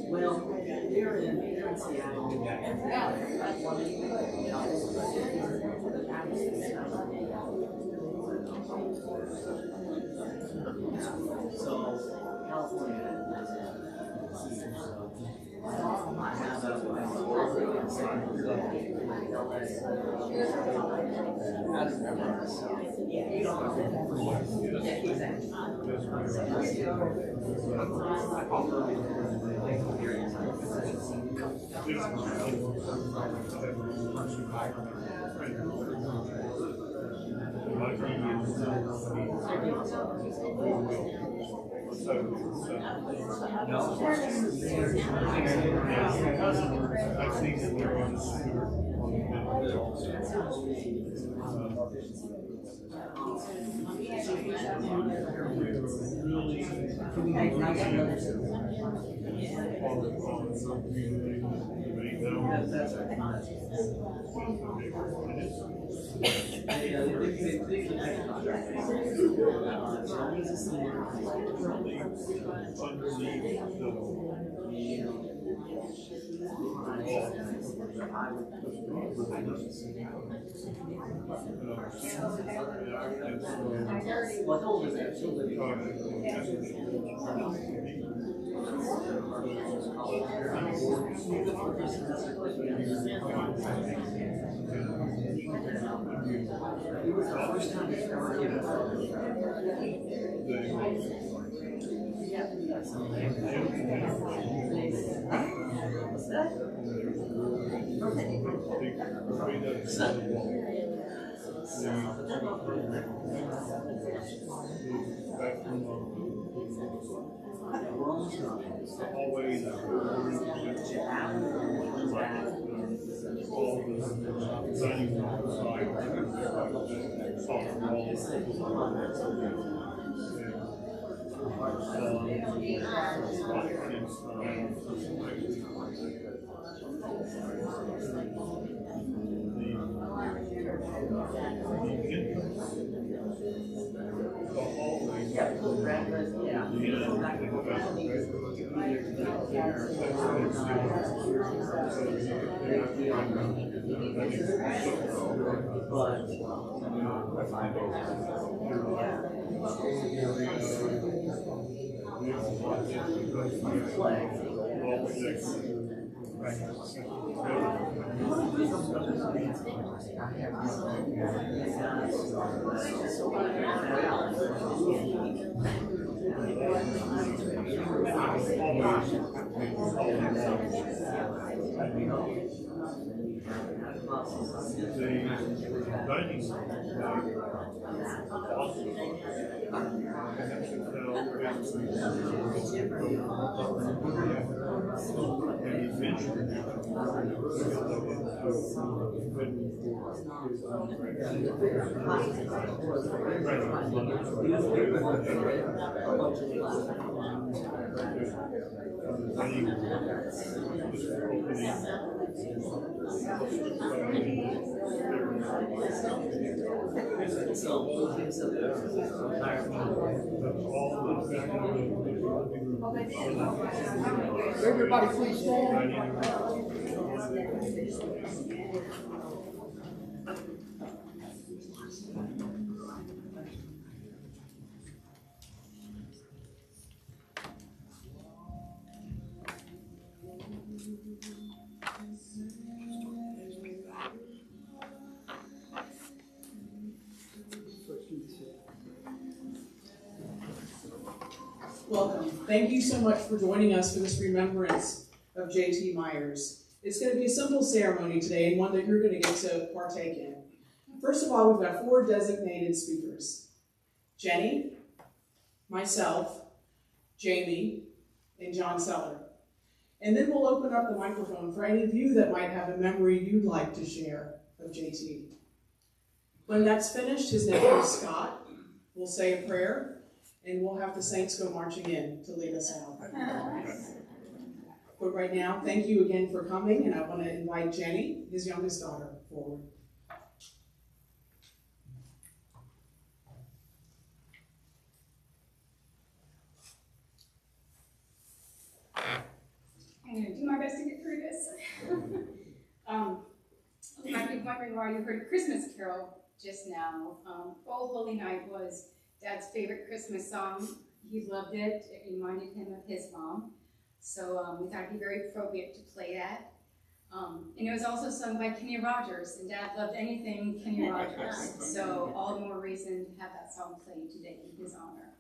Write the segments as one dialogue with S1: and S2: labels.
S1: Well, they're in Seattle. So, California. I have
S2: I've seen it there on the scooter.
S3: Everybody please stand. Welcome. Thank you so much for joining us for this remembrance of J.T. Myers. It's going to be a simple ceremony today and one that you're going to get to partake in. First of all, we've got 4 designated speakers: Jenny, myself, Jamie, and John Seller. And then we'll open up the microphone for any of you that might have a memory you'd like to share of J.T. When that's finished, his nephew Scott will say a prayer, and we'll have the saints go marching in to lead us out. But right now, thank you again for coming, and I want to invite Jenny, his youngest daughter, forward.
S4: I'm going to do my best to get through this. You might be wondering why you heard a Christmas carol just now. Oh Holy Night was Dad's favorite Christmas song. He loved it. It reminded him of his mom. So we thought it'd be very appropriate to play that. And it was also sung by Kenny Rogers, and Dad loved anything Kenny Rogers. So all the more reason to have that song played today in his honor.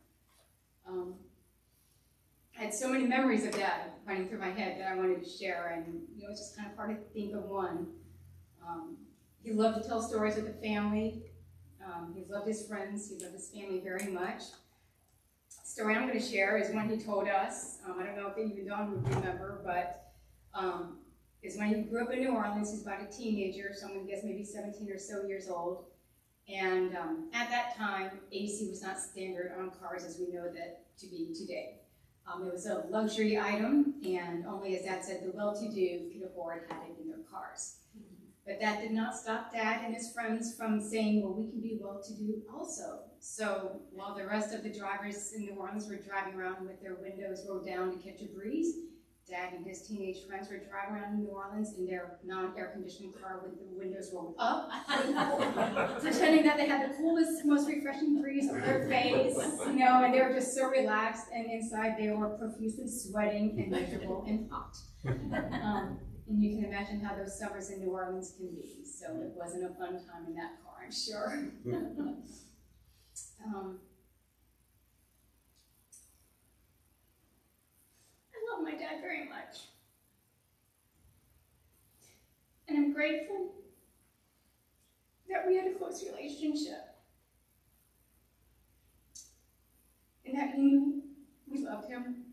S4: I had so many memories of Dad running through my head that I wanted to share, and it's just kind of hard to think of one. He loved to tell stories with the family. He loved his friends. He loved his family very much. The story I'm going to share is one he told us. I don't know if even Dawn would remember, but is when he grew up in New Orleans. He's about a teenager, so I'm going to guess maybe 17 or so years old. And at that time, AC was not standard on cars as we know that to be today. It was a luxury item, and only, as Dad said, the well-to-do could afford had it in their cars. But that did not stop Dad and his friends from saying, well, we can be well-to-do also. So while the rest of the drivers in New Orleans were driving around with their windows rolled down to catch a breeze, Dad and his teenage friends were driving around in New Orleans in their non-air-conditioned car with the windows rolled up, pretending that they had the coolest, most refreshing breeze on their face, and they were just so relaxed, and inside they were profusely sweating and miserable and hot. And you can imagine how those summers in New Orleans can be, so it wasn't a fun time in that car, I'm sure. I love my dad very much. And I'm grateful that we had a close relationship. And that he knew we loved him.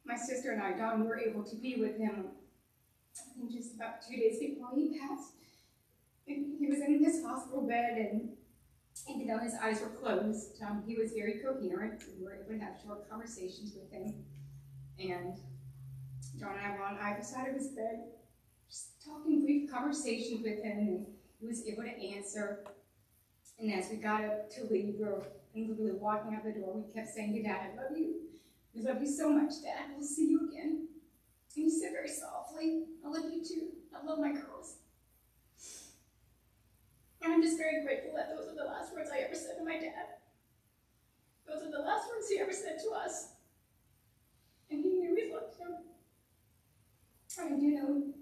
S4: My sister and I, Dawn, were able to be with him I think just about 2 days before he passed. And he was in his hospital bed, and even though his eyes were closed, he was very coherent. We were able to have short conversations with him. And Dawn and I were on either side of his bed, just talking brief conversations with him, and he was able to answer. And as we got up to leave, we were literally walking out the door, we kept saying to Dad, I love you. We love you so much, Dad. We'll see you again. And he said very softly, I love you too. I love my girls. And I'm just very grateful that those are the last words I ever said to my dad. Those are the last words he ever said to us. And he knew we loved him. I do know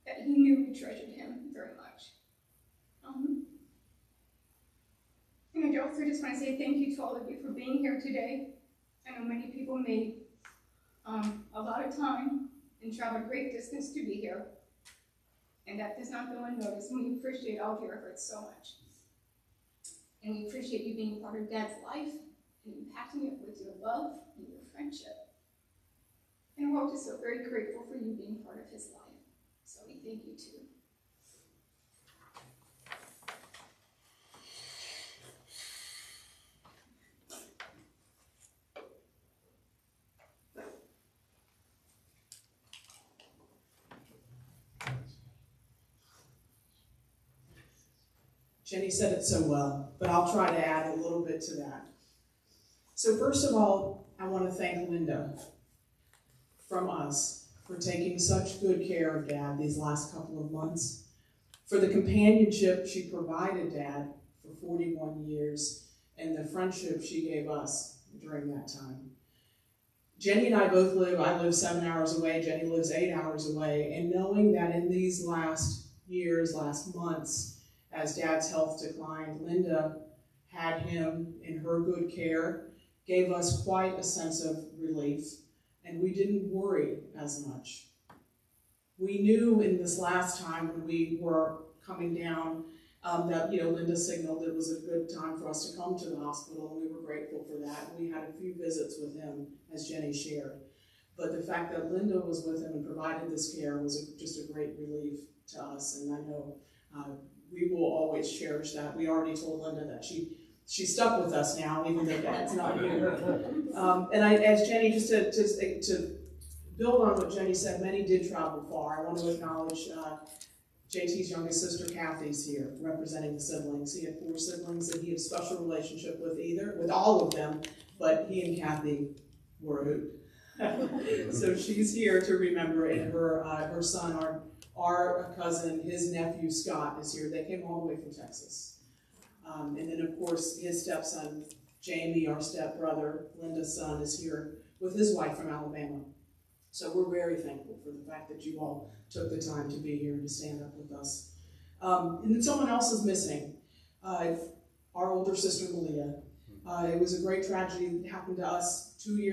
S4: that he knew we treasured him very much. And I also just want to say thank you to all of you for being here today. I know many people made a lot of time and traveled a great distance to be here. And that does not go unnoticed, and we appreciate all of your efforts so much. And we appreciate you being part of Dad's life and impacting it with your love and your friendship. And we're all just so very grateful for you being part of his life. So we thank you too.
S3: Jenny said it so well, but I'll try to add a little bit to that. So first of all, I want to thank Linda from us for taking such good care of Dad these last couple of months, for the companionship she provided Dad for 41 years, and the friendship she gave us during that time. Jenny and I both I live 7 hours away, Jenny lives 8 hours away, and knowing that in these last years, last months, as Dad's health declined, Linda had him in her good care, gave us quite a sense of relief, and we didn't worry as much. We knew in this last time when we were coming down that Linda signaled it was a good time for us to come to the hospital, and we were grateful for that. We had a few visits with him, as Jenny shared. But the fact that Linda was with him and provided this care was just a great relief to us, and I know we will always cherish that. We already told Linda that she she's stuck with us now, even though Dad's not here. And as Jenny, just to build on what Jenny said, many did travel far. I want to acknowledge JT's youngest sister, Kathy's here, representing the siblings. He had 4 siblings that he had a special relationship with all of them, but he and Kathy were a hoot. So she's here to remember, and her son, our cousin, his nephew Scott is here. They came all the way from Texas. And then of course his stepson, Jamie, our stepbrother, Linda's son, is here with his wife from Alabama. So we're very thankful for the fact that you all took the time to be here and to stand up with us. And then someone else is missing, our older sister Malia. It was a great tragedy that happened to us 2.5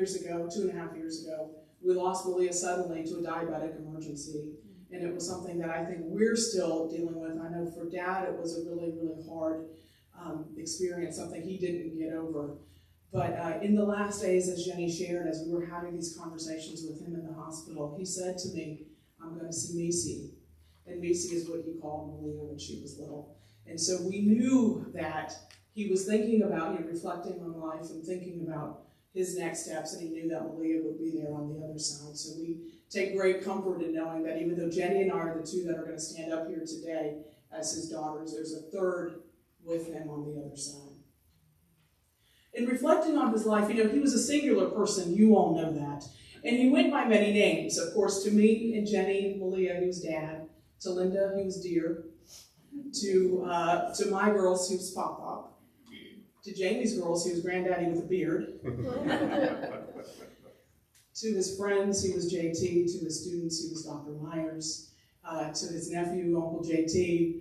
S3: years ago. We lost Malia suddenly to a diabetic emergency. And it was something that I think we're still dealing with. I know for Dad it was a really, really hard experience, something he didn't get over. But in the last days, as Jenny shared, as we were having these conversations with him in the hospital, he said to me, I'm going to see Misi. And Misi is what he called Malia when she was little. And so we knew that he was thinking about, reflecting on life and thinking about his next steps, and he knew that Malia would be there on the other side. So we take great comfort in knowing that even though Jenny and I are the 2 that are going to stand up here today as his daughters, there's a 3rd with him on the other side. In reflecting on his life, he was a singular person, you all know that. And he went by many names. Of course, to me and Jenny and Malia, he was Dad. To Linda, he was Dear. To my girls, he was Pop. To Jamie's girls, he was Granddaddy with a beard. To his friends, he was JT. To his students, he was Dr. Myers. To his nephew, Uncle JT.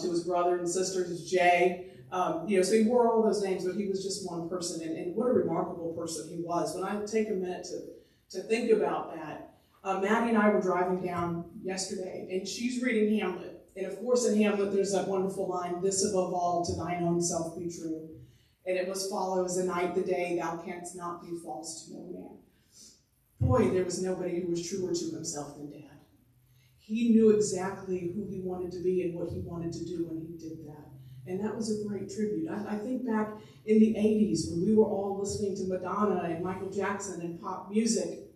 S3: To his brother and sisters, Jay. So he wore all those names, but he was just one person, and what a remarkable person he was. When I take a minute to think about that, Maddie and I were driving down yesterday, and she's reading Hamlet. And of course in Hamlet there's that wonderful line, this above all, to thine own self be true. And it must follow as the night, the day, thou canst not be false to no man. Boy, there was nobody who was truer to himself than Dad. He knew exactly who he wanted to be and what he wanted to do when he did that. And that was a great tribute. I think back in the 80s when we were all listening to Madonna and Michael Jackson and pop music.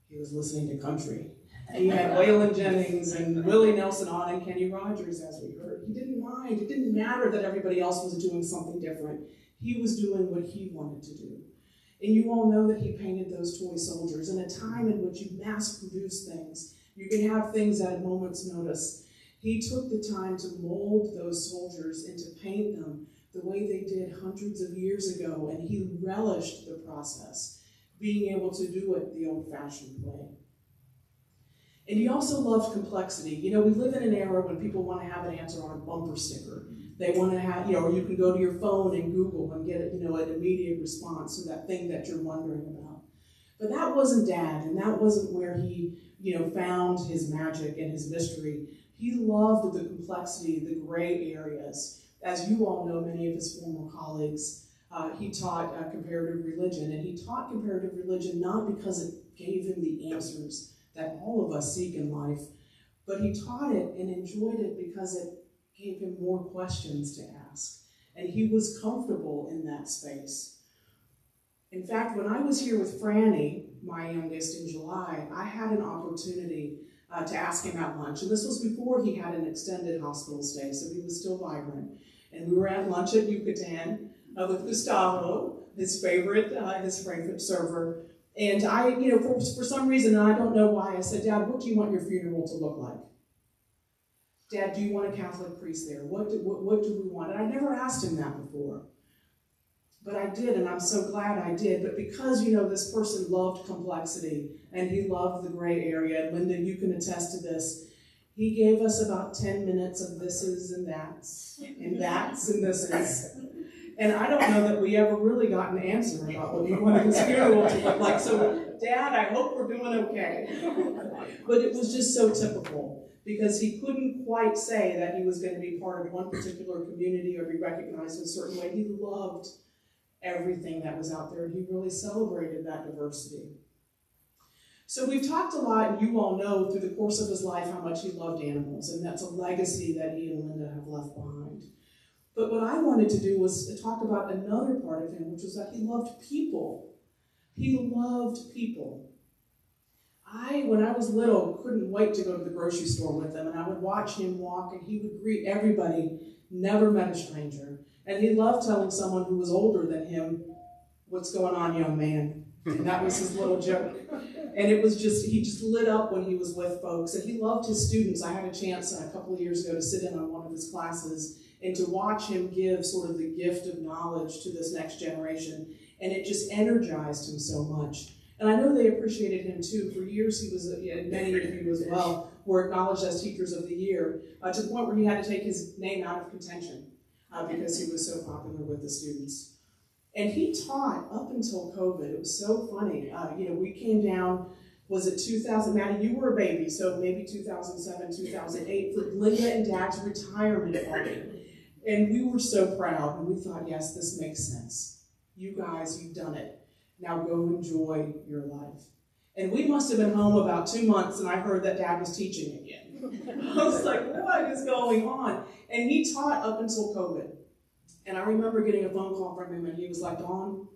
S3: He was listening to country. He had Waylon Jennings and Willie Nelson on and Kenny Rogers, as we heard. He didn't mind. It didn't matter that everybody else was doing something different. He was doing what he wanted to do. And you all know that he painted those toy soldiers in a time in which you mass-produce things. You can have things at a moment's notice. He took the time to mold those soldiers and to paint them the way they did hundreds of years ago, and he relished the process, being able to do it the old-fashioned way. And he also loved complexity. We live in an era when people want to have an answer on a bumper sticker. They want to have, or you can go to your phone and Google and get, an immediate response to that thing that you're wondering about. But that wasn't Dad, and that wasn't where he, found his magic and his mystery. He loved the complexity, the gray areas. As you all know, many of his former colleagues, he taught comparative religion, and he taught comparative religion not because it gave him the answers that all of us seek in life, but he taught it and enjoyed it because it gave him more questions to ask, and he was comfortable in that space. In fact, when I was here with Franny, my youngest, in July, I had an opportunity to ask him at lunch. And this was before he had an extended hospital stay, so he was still vibrant. And we were at lunch at Yucatan with Gustavo, his favorite server. And I, for some reason, and I don't know why, I said, Dad, what do you want your funeral to look like? Dad, do you want a Catholic priest there? What do we want? And I never asked him that before. But I did, and I'm so glad I did. But because, this person loved complexity, and he loved the gray area, and Linda, you can attest to this, he gave us about 10 minutes of thises and that's, and that's and thises. And I don't know that we ever really got an answer about what he wanted his funeral to look like. So, Dad, I hope we're doing okay. But it was just so typical, because he couldn't quite say that he was going to be part of one particular community or be recognized in a certain way. He loved everything that was out there, and he really celebrated that diversity. So we've talked a lot, and you all know through the course of his life how much he loved animals, and that's a legacy that he and Linda have left behind. But what I wanted to do was to talk about another part of him, which was that he loved people. He loved people. When I was little, couldn't wait to go to the grocery store with him, and I would watch him walk, and he would greet everybody, never met a stranger. And he loved telling someone who was older than him, "What's going on, young man?" And that was his little joke. And it was just, he just lit up when he was with folks. And he loved his students. I had a chance a couple of years ago to sit in on one of his classes and to watch him give sort of the gift of knowledge to this next generation. And it just energized him so much. And I know they appreciated him too. For years he was, and many of you as well, were acknowledged as Teachers of the Year, to the point where he had to take his name out of contention because he was so popular with the students. And he taught up until COVID. It was so funny. We came down, was it 2000, Maddie, you were a baby, so maybe 2007, 2008, for Linda and Dad's retirement party. And we were so proud, and we thought, yes, this makes sense. You guys, you've done it. Now go enjoy your life. And we must have been home about 2 months, and I heard that Dad was teaching again. I was like, what is going on? And he taught up until COVID. And I remember getting a phone call from him, and he was like, Dawn,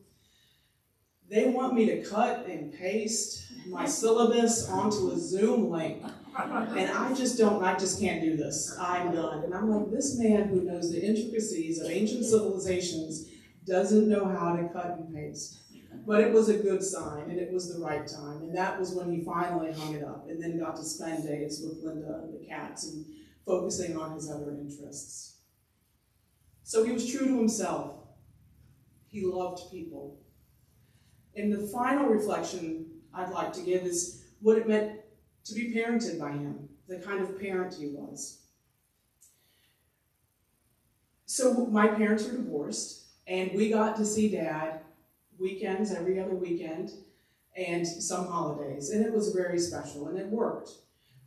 S3: they want me to cut and paste my syllabus onto a Zoom link. And I just can't do this. I'm done. And I'm like, this man who knows the intricacies of ancient civilizations doesn't know how to cut and paste. But it was a good sign, and it was the right time. And that was when he finally hung it up and then got to spend days with Linda and the cats and focusing on his other interests. So he was true to himself. He loved people. And the final reflection I'd like to give is what it meant to be parented by him, the kind of parent he was. So my parents were divorced, and we got to see Dad weekends, every other weekend, and some holidays, and it was very special, and it worked.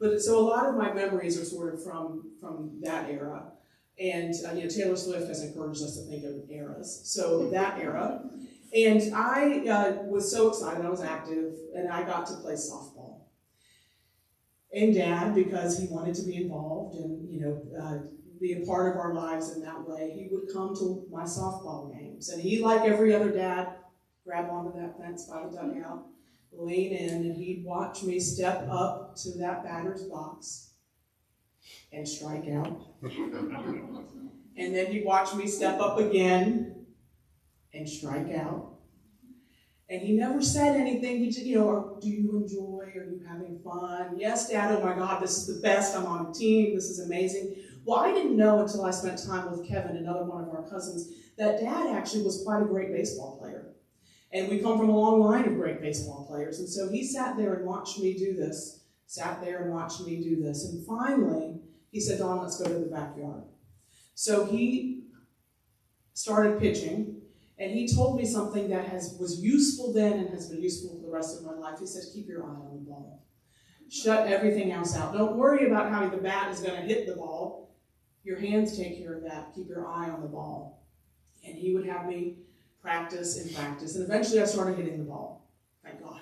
S3: But so a lot of my memories are sort of from that era, and Taylor Swift has encouraged us to think of eras, so that era. And I was so excited. I was active, and I got to play softball. And Dad, because he wanted to be involved and be a part of our lives in that way, he would come to my softball games, and he, like every other dad, grab onto that fence by the dugout, lean in, and he'd watch me step up to that batter's box and strike out. And then he'd watch me step up again and strike out. And he never said anything. He just, do you enjoy? Are you having fun? Yes, Dad, oh my God, this is the best. I'm on a team. This is amazing. Well, I didn't know until I spent time with Kevin, another one of our cousins, that Dad actually was quite a great baseball player. And we come from a long line of great baseball players. And so he sat there and watched me do this, And finally, he said, Dawn, let's go to the backyard. So he started pitching, and he told me something that was useful then and has been useful for the rest of my life. He said, keep your eye on the ball. Shut everything else out. Don't worry about how the bat is going to hit the ball. Your hands take care of that. Keep your eye on the ball. And he would have me practice, and eventually I started hitting the ball. Thank God.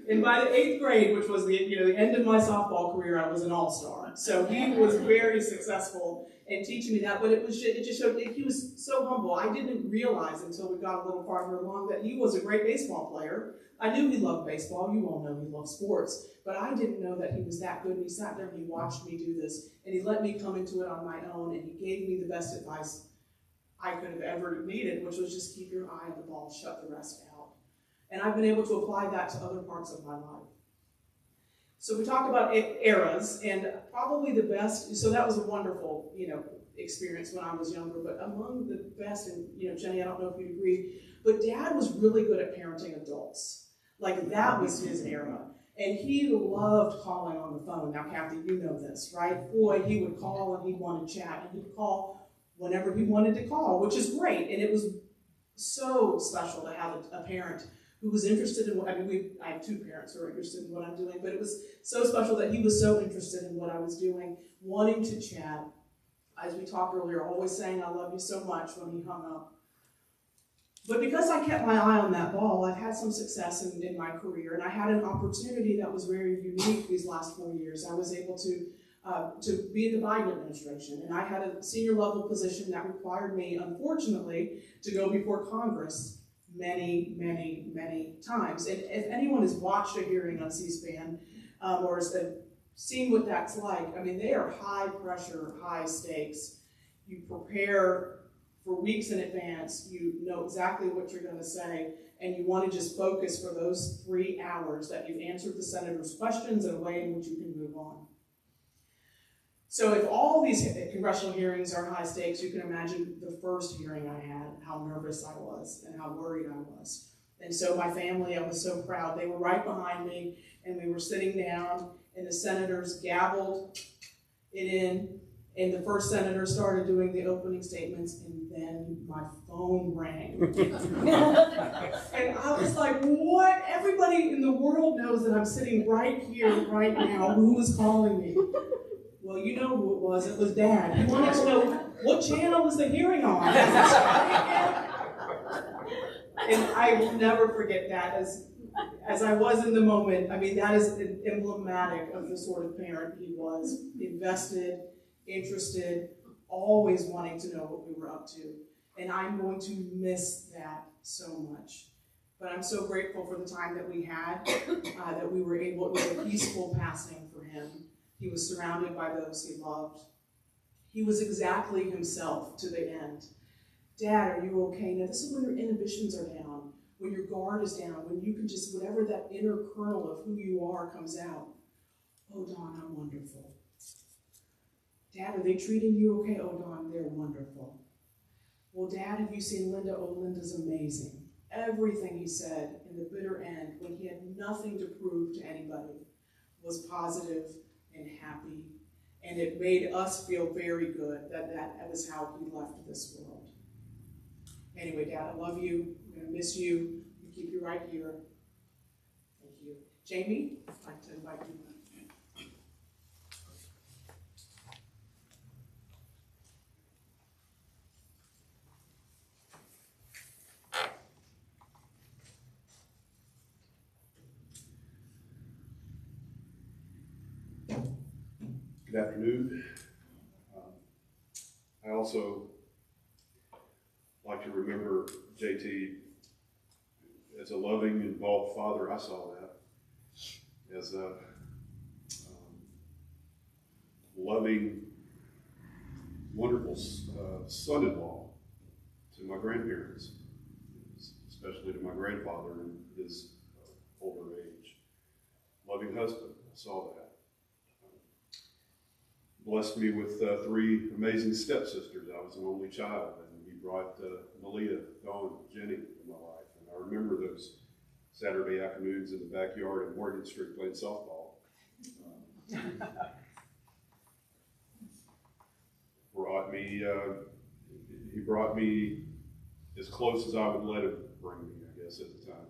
S3: And by the 8th grade, which was the end of my softball career, I was an all-star. So he was very successful in teaching me that, but it just showed he was so humble. I didn't realize until we got a little farther along that he was a great baseball player. I knew he loved baseball. You all know he loved sports, but I didn't know that he was that good. And he sat there and he watched me do this, and he let me come into it on my own, and he gave me the best advice I could have ever needed, which was just keep your eye on the ball, shut the rest out. And I've been able to apply that to other parts of my life. So we talked about eras, and probably the best, so that was a wonderful, experience when I was younger, but among the best, and Jenny, I don't know if you'd agree, but Dad was really good at parenting adults. Like, that was his era. And he loved calling on the phone. Now, Kathy, you know this, right? Boy, he would call and he'd want to chat, and he'd call whenever he wanted to call, which is great. And it was so special to have a parent who was interested in what, I have 2 parents who are interested in what I'm doing, but it was so special that he was so interested in what I was doing, wanting to chat. As we talked earlier, always saying, I love you so much when he hung up. But because I kept my eye on that ball, I've had some success in my career, and I had an opportunity that was very unique these last 4 years. I was able to to be in the Biden administration. And I had a senior level position that required me, unfortunately, to go before Congress many, many, many times. And if anyone has watched a hearing on C-SPAN or has seen what that's like, I mean, they are high pressure, high stakes. You prepare for weeks in advance, you know exactly what you're going to say, and you want to just focus for those 3 hours that you've answered the senator's questions in a way in which you can move on. So if all these congressional hearings are high stakes, you can imagine the first hearing I had, how nervous I was and how worried I was. And so my family, I was so proud. They were right behind me, and we were sitting down, and the senators gabbled it in, and the first senator started doing the opening statements, and then my phone rang. And I was like, what? Everybody in the world knows that I'm sitting right here, right now. Who was calling me? Well, you know who it was. It was Dad. He wanted to know, what channel is the hearing on? And I will never forget that as I was in the moment. I mean, that is emblematic of the sort of parent he was. Invested, interested, always wanting to know what we were up to. And I'm going to miss that so much. But I'm so grateful for the time that we had, that we were able, it was a peaceful passing for him. He was surrounded by those he loved. He was exactly himself to the end. Dad, are you okay? Now, this is when your inhibitions are down, when your guard is down, when you can just, whatever that inner kernel of who you are comes out. Oh, Don, I'm wonderful. Dad, are they treating you okay? Oh, Don, they're wonderful. Well, Dad, have you seen Linda? Oh, Linda's amazing. Everything he said in the bitter end, when he had nothing to prove to anybody, was positive and happy, and it made us feel very good that that was how he left this world. Anyway, Dad, I love you. I'm going to miss you. We keep you right here. Thank you. Jamie, I'd like to invite you.
S5: Good afternoon. I also like to remember JT as a loving, involved father. I saw that as a loving, wonderful son-in-law to my grandparents, especially to my grandfather in his older age. Loving husband, I saw that. Blessed me with 3 amazing stepsisters. I was an only child, and he brought Malia, Dawn, Jenny in my life. And I remember those Saturday afternoons in the backyard in Morgan Street playing softball. He brought me as close as I would let him bring me, I guess, at the time.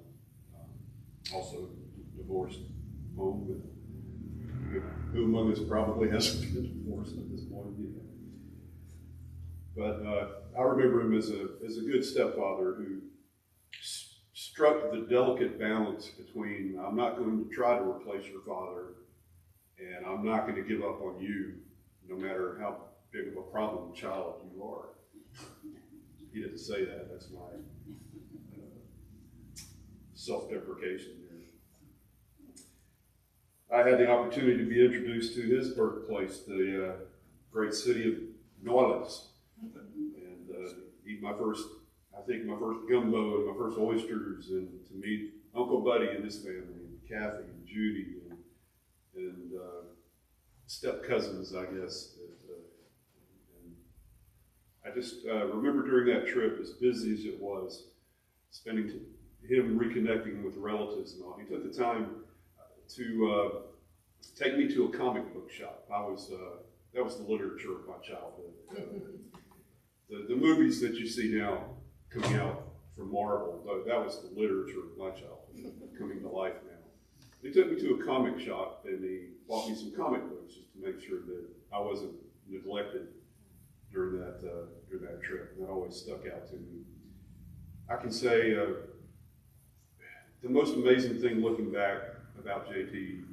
S5: Also divorced home with who among us probably hasn't been divorced at this point, you know. But I remember him as a good stepfather who struck the delicate balance between, I'm not going to try to replace your father, and I'm not going to give up on you, no matter how big of a problem child you are. He didn't say that. That's my self-deprecation here. I had the opportunity to be introduced to his birthplace, the great city of New Orleans, and eat my first gumbo and my first oysters, and to meet Uncle Buddy and his family, and Kathy and Judy, and step cousins, I guess. And I just remember during that trip, as busy as it was, spending him reconnecting with relatives and all. He took the time to take me to a comic book shop. That was the literature of my childhood. The movies that you see now coming out from Marvel, that was the literature of my childhood coming to life now. He took me to a comic shop, and he bought me some comic books just to make sure that I wasn't neglected during that trip. And that always stuck out to me. I can say the most amazing thing looking back about JT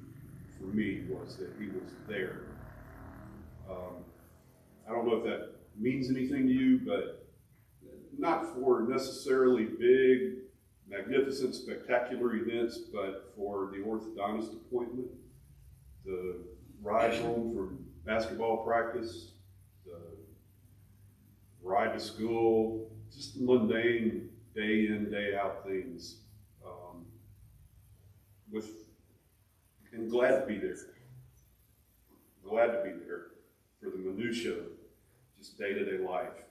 S5: for me was that he was there. I don't know if that means anything to you, but not for necessarily big, magnificent, spectacular events, but for the orthodontist appointment, the ride home from basketball practice, the ride to school, just mundane day in, day out things. And glad to be there. Glad to be there for the minutiae of just day-to-day life.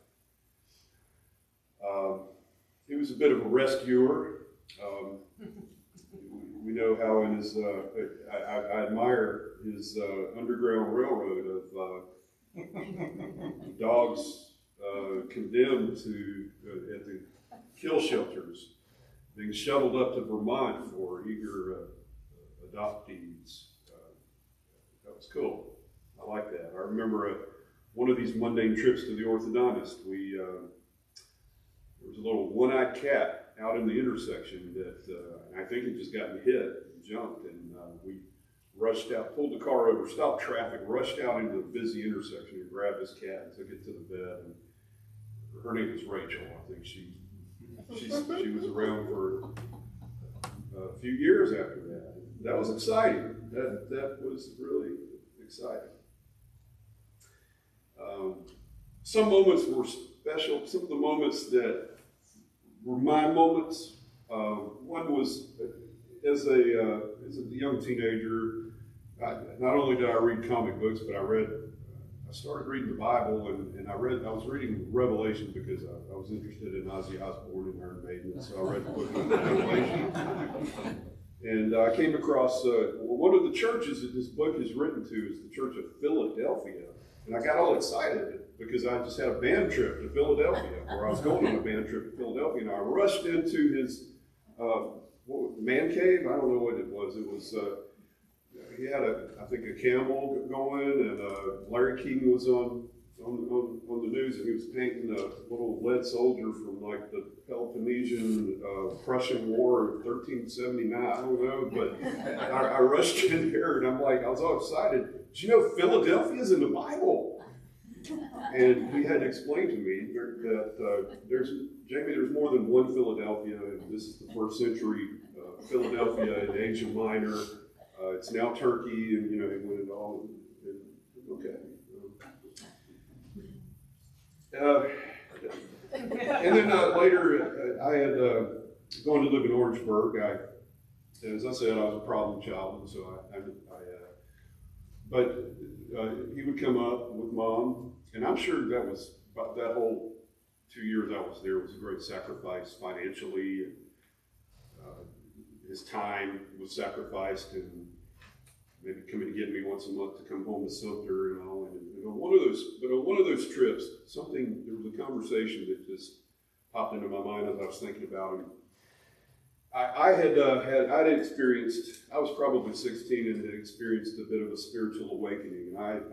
S5: He was a bit of a rescuer. We know how in his, I admire his Underground Railroad of dogs condemned to at the kill shelters, being shuttled up to Vermont for eager adoptees. That was cool. I like that. I remember one of these mundane trips to the orthodontist. There was a little one-eyed cat out in the intersection that I think had just gotten hit and jumped, and we rushed out, pulled the car over, stopped traffic, rushed out into the busy intersection and grabbed this cat and took it to the vet. And her name was Rachel. I think she was around for a few years after that. That was exciting. That was really exciting. Some moments were special. Some of the moments that were my moments. One was as a young teenager. Not only did I read comic books, but I started reading the Bible, and I was reading Revelation because I was interested in Ozzy Osbourne and Iron Maiden, and so I read the book of Revelation. And I came across one of the churches that this book is written to is the Church of Philadelphia. And I got all excited because I just had a band trip to Philadelphia, or I was going on a band trip to Philadelphia, and I rushed into his man cave. I don't know what it was. It was he had I think a camel going, and Larry King was on the news, and he was painting a little lead soldier from like the Peloponnesian Prussian War of 1379. I don't know, but I rushed in there, and I was all excited. Did you know Philadelphia is in the Bible? And he had to explain to me that there's more than one Philadelphia. This is the first century Philadelphia in Asia Minor. It's now Turkey, and he went all. Okay. And then later, I had gone to live in Orangeburg. As I said, I was a problem child, and so but he would come up with Mom, and I'm sure that was about that whole 2 years I was there was a great sacrifice financially. His time was sacrificed, and maybe coming to get me once a month to come home to Sumter and all. And on one of those trips, there was a conversation that just popped into my mind as I was thinking about him. I'd experienced, I was probably 16 and had experienced a bit of a spiritual awakening. And I had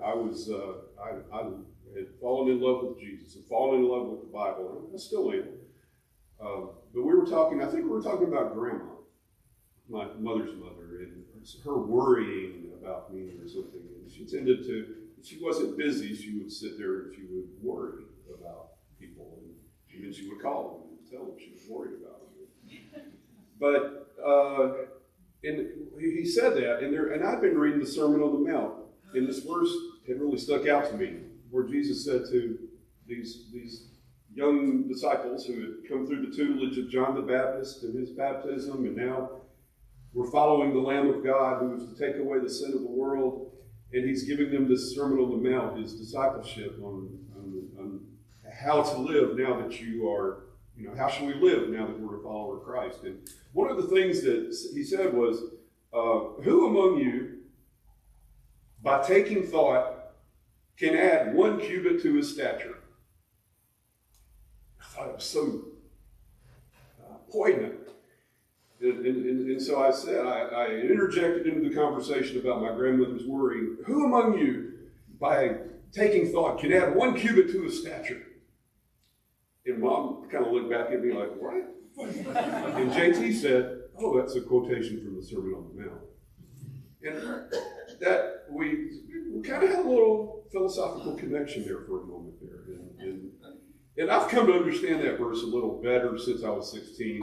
S5: fallen in love with Jesus and fallen in love with the Bible, and I still am. But I think we were talking about Grandma, my mother's mother, and her worrying about me or something. And she tended to, if she wasn't busy, she would sit there and she would worry about people. And then she would call them and tell them she was worried about them. But and he said that, and I've been reading the Sermon on the Mount, and this verse had really stuck out to me, where Jesus said to these young disciples who had come through the tutelage of John the Baptist and his baptism, and now we're following the Lamb of God who is to take away the sin of the world, and he's giving them this Sermon on the Mount, his discipleship on how to live now that you are, how should we live now that we're a follower of Christ? And one of the things that he said was, who among you, by taking thought, can add 1 cubit to his stature? I thought it was so poignant. And so I said, I interjected into the conversation about my grandmother's worrying. Who among you, by taking thought, can add 1 cubit to his stature? And Mom kind of looked back at me like, what? And JT said, oh, that's a quotation from the Sermon on the Mount. that we kind of had a little philosophical connection there for a moment there. And I've come to understand that verse a little better since I was 16.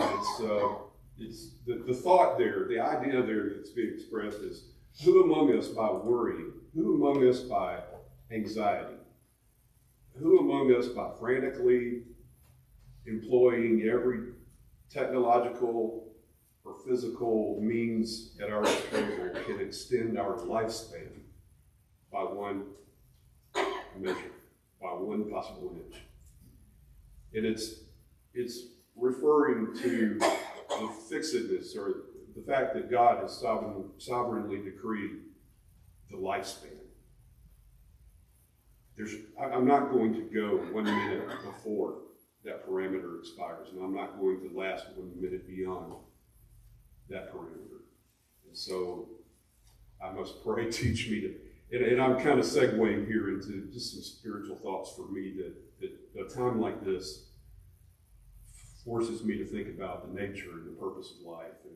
S5: It's the thought there, the idea there that's being expressed is, who among us by worrying, who among us by anxiety, who among us by frantically employing every technological or physical means at our disposal can extend our lifespan by one measure, by one possible inch. And it's referring to the fixedness or the fact that God has sovereignly decreed the lifespan. I'm not going to go 1 minute before that parameter expires, and I'm not going to last 1 minute beyond that parameter. And so I must pray, teach me to, and I'm kind of segueing here into just some spiritual thoughts for me that a time like this forces me to think about the nature and the purpose of life, and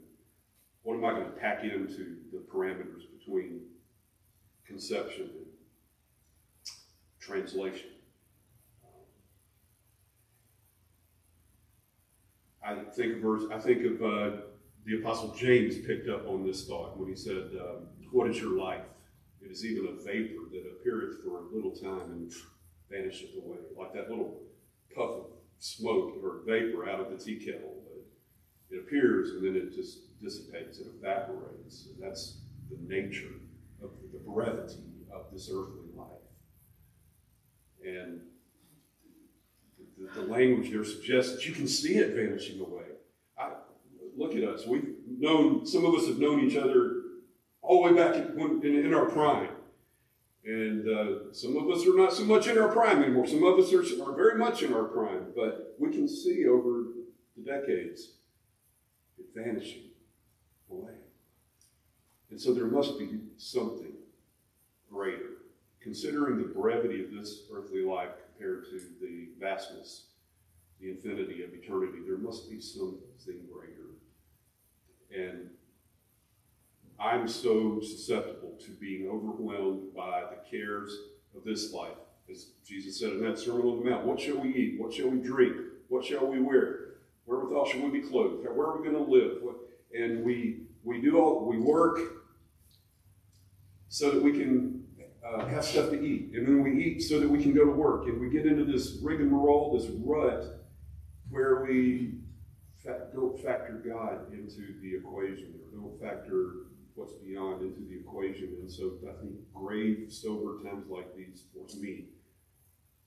S5: what am I going to pack into the parameters between conception and translation. I think of the Apostle James picked up on this thought when he said, "What is your life? It is even a vapor that appeareth for a little time and vanisheth away," like that little puff of smoke or vapor out of the tea kettle. It appears and then it just dissipates, it evaporates. And that's the nature of the brevity of this earthly life. And the language there suggests that you can see it vanishing away. Look at us. Some of us have known each other all the way back in our prime. And some of us are not so much in our prime anymore. Some of us are very much in our prime. But we can see over the decades it vanishing away. And so there must be something greater. Considering the brevity of this earthly life compared to the vastness, the infinity of eternity, there must be something greater. And I'm so susceptible to being overwhelmed by the cares of this life. As Jesus said in that Sermon on the Mount, what shall we eat? What shall we drink? What shall we wear? Wherewithal shall we be clothed? Where are we going to live? And we work so that we can have stuff to eat. And then we eat so that we can go to work. And we get into this rigmarole, this rut, where we don't factor God into the equation, or don't factor what's beyond into the equation. And so I think grave, sober times like these force me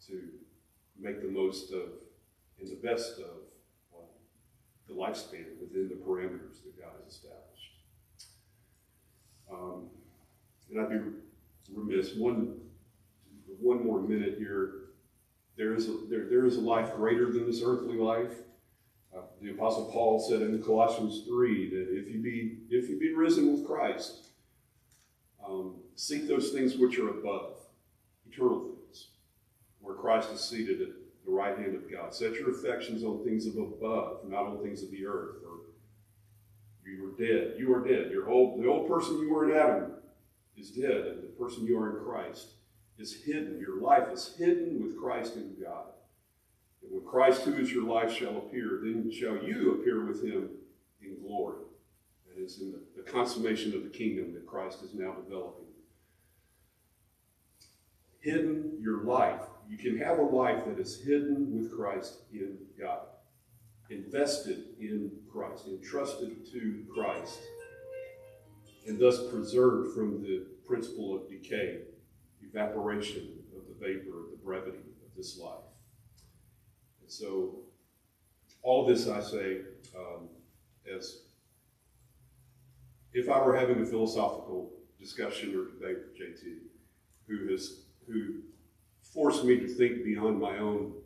S5: to make the most of and the best of the lifespan within the parameters that God has established. And I'd be remiss, one more minute here. There is a life greater than this earthly life. The Apostle Paul said in Colossians 3 that if you be risen with Christ, seek those things which are above, eternal things, where Christ is seated at the right hand of God. Set your affections on things of above, not on things of the earth. Or you are dead. You are dead. The old person you were in Adam is dead, and the person you are in Christ is hidden. Your life is hidden with Christ in God. And when Christ, who is your life, shall appear, then shall you appear with him in glory. And it's in the consummation of the kingdom that Christ is now developing. Hidden your life. You can have a life that is hidden with Christ in God. Invested in Christ. Entrusted to Christ. And thus preserved from the principle of decay, evaporation of the vapor, of the brevity of this life. And so, all this I say as if I were having a philosophical discussion or debate with JT, who forced me to think beyond my own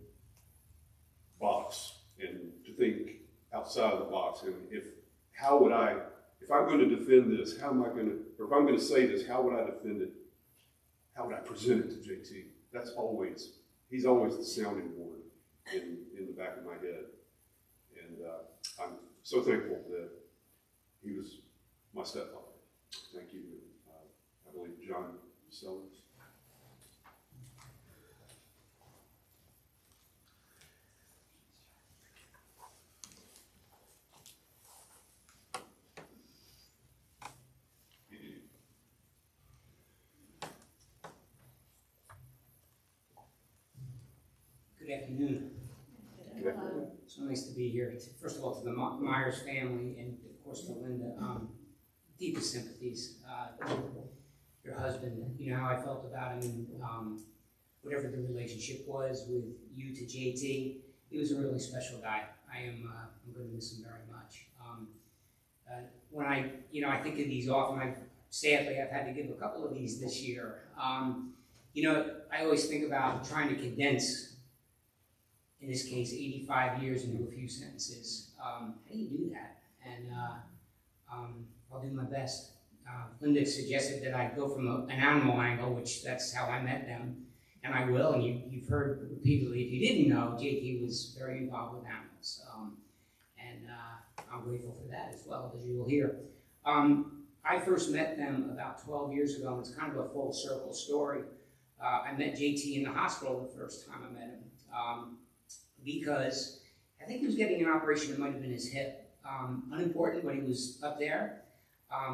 S5: box and to think outside of the box. And if I'm going to defend this, how am I going to, or if I'm going to say this, how would I defend it? How would I present it to JT? He's always the sounding board in the back of my head. And I'm so thankful that he was my stepfather. Thank you. Have believe John Sellers.
S6: Good afternoon. So nice to be here. First of all, to the Myers family, and of course to Linda, deepest sympathies. Your husband, you know how I felt about him, and whatever the relationship was with you to JT, he was a really special guy. I'm going to miss him very much. When I think of these often, sadly, I've had to give a couple of these this year. I always think about trying to condense, in this case, 85 years into a few sentences. How do you do that? And I'll do my best. Linda suggested that I go from an animal angle, which that's how I met them, and I will. And you've heard repeatedly, if you didn't know, JT was very involved with animals, and I'm grateful for that as well, as you will hear. I first met them about 12 years ago, and it's kind of a full circle story. I met JT in the hospital the first time I met him. Because I think he was getting an operation that might have been his hip. Unimportant, but he was up there.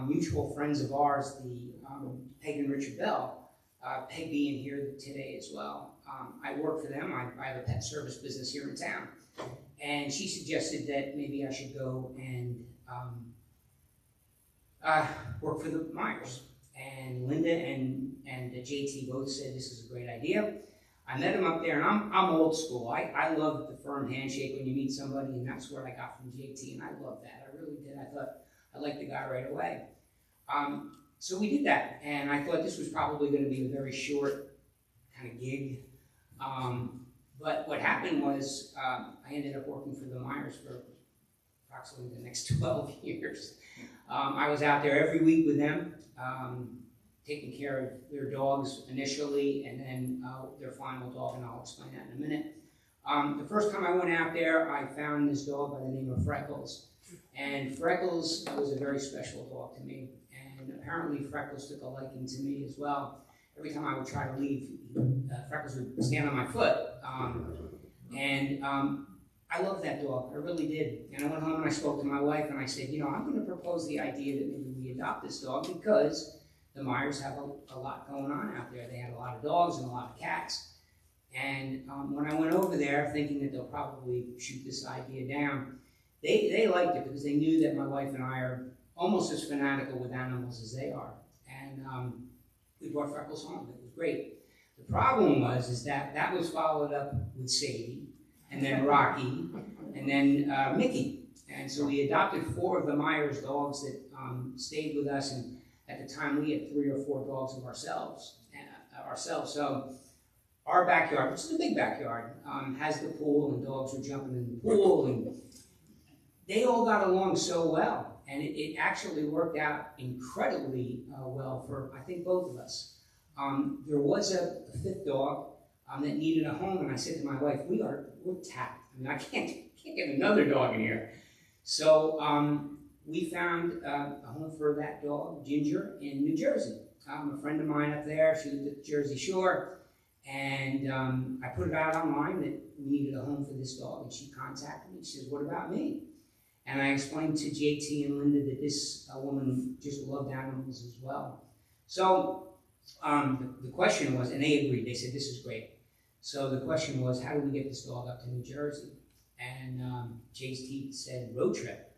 S6: Mutual friends of ours, the Peg and Richard Bell, Peg being here today as well. I work for them. I have a pet service business here in town. And she suggested that maybe I should go and work for the Myers. And Linda and JT both said this is a great idea. I met him up there, and I'm old school. I love the firm handshake when you meet somebody, and that's what I got from JT, and I love that. I really did. I thought I liked the guy right away. So we did that, and I thought this was probably going to be a very short kind of gig. But what happened was I ended up working for the Myers for approximately the next 12 years. I was out there every week with them. Taking care of their dogs initially, and then their final dog, and I'll explain that in a minute. The first time I went out there, I found this dog by the name of Freckles. And Freckles was a very special dog to me. And apparently Freckles took a liking to me as well. Every time I would try to leave, Freckles would stand on my foot. I loved that dog, I really did. And I went home and I spoke to my wife, and I said, I'm going to propose the idea that maybe we adopt this dog, because the Myers have a lot going on out there. They had a lot of dogs and a lot of cats. And when I went over there thinking that they'll probably shoot this idea down, they liked it because they knew that my wife and I are almost as fanatical with animals as they are. And we brought Freckles home. It was great. The problem is that was followed up with Sadie, and then Rocky, and then Mickey. And so we adopted 4 of the Myers dogs that stayed with us, and at the time, we had 3 or 4 dogs of ourselves. So our backyard, which is a big backyard, has the pool, and dogs were jumping in the pool, and they all got along so well. And it actually worked out incredibly well for, I think, both of us. There was a 5th dog that needed a home, and I said to my wife, we're tapped. I can't get another dog in here. So we found a home for that dog, Ginger, in New Jersey. A friend of mine up there, she lived at the Jersey Shore, and I put it out online that we needed a home for this dog, and she contacted me. She says, what about me? And I explained to JT and Linda that this woman just loved animals as well. So the question was, and they agreed, they said, this is great. So the question was, how do we get this dog up to New Jersey? And JT said, road trip.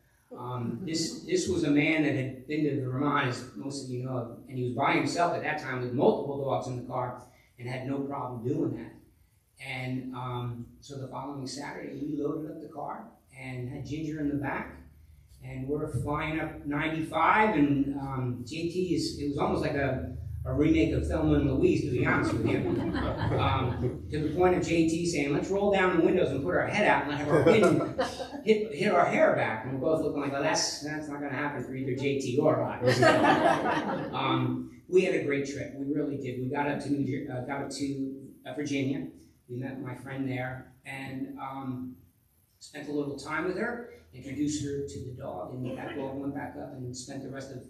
S6: This was a man that had been to the Vermont, as most of you know, and he was by himself at that time with multiple dogs in the car and had no problem doing that. And so the following Saturday, we loaded up the car and had Ginger in the back, and we're flying up 95, and it was almost like a remake of Thelma and Louise, to be honest with you. To the point of JT saying, let's roll down the windows and put our head out and let her hit our hair back. And we're both looking like, well, that's not going to happen for either JT or I. We had a great trip. We really did. We got up to Virginia. We met my friend there and spent a little time with her, introduced her to the dog, and that dog went back up and spent the rest of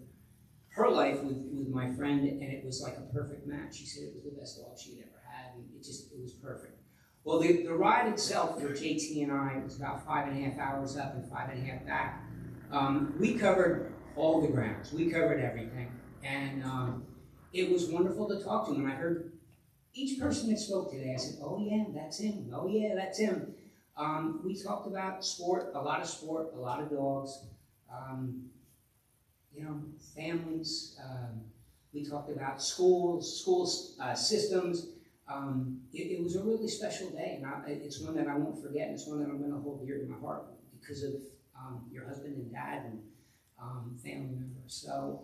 S6: her life with my friend, and it was like a perfect match. She said it was the best dog she had ever had, and it was perfect. Well, the ride itself for JT and I was about 5.5 hours up and 5.5 back. We covered all the grounds. We covered everything, and it was wonderful to talk to him. And I heard each person that spoke today. I said, "Oh yeah, that's him. Oh yeah, that's him." We talked about sport, a lot of dogs. Families. We talked about schools, systems. It was a really special day, and it's one that I won't forget, and it's one that I'm going to hold dear to my heart because of your husband and dad and family members. So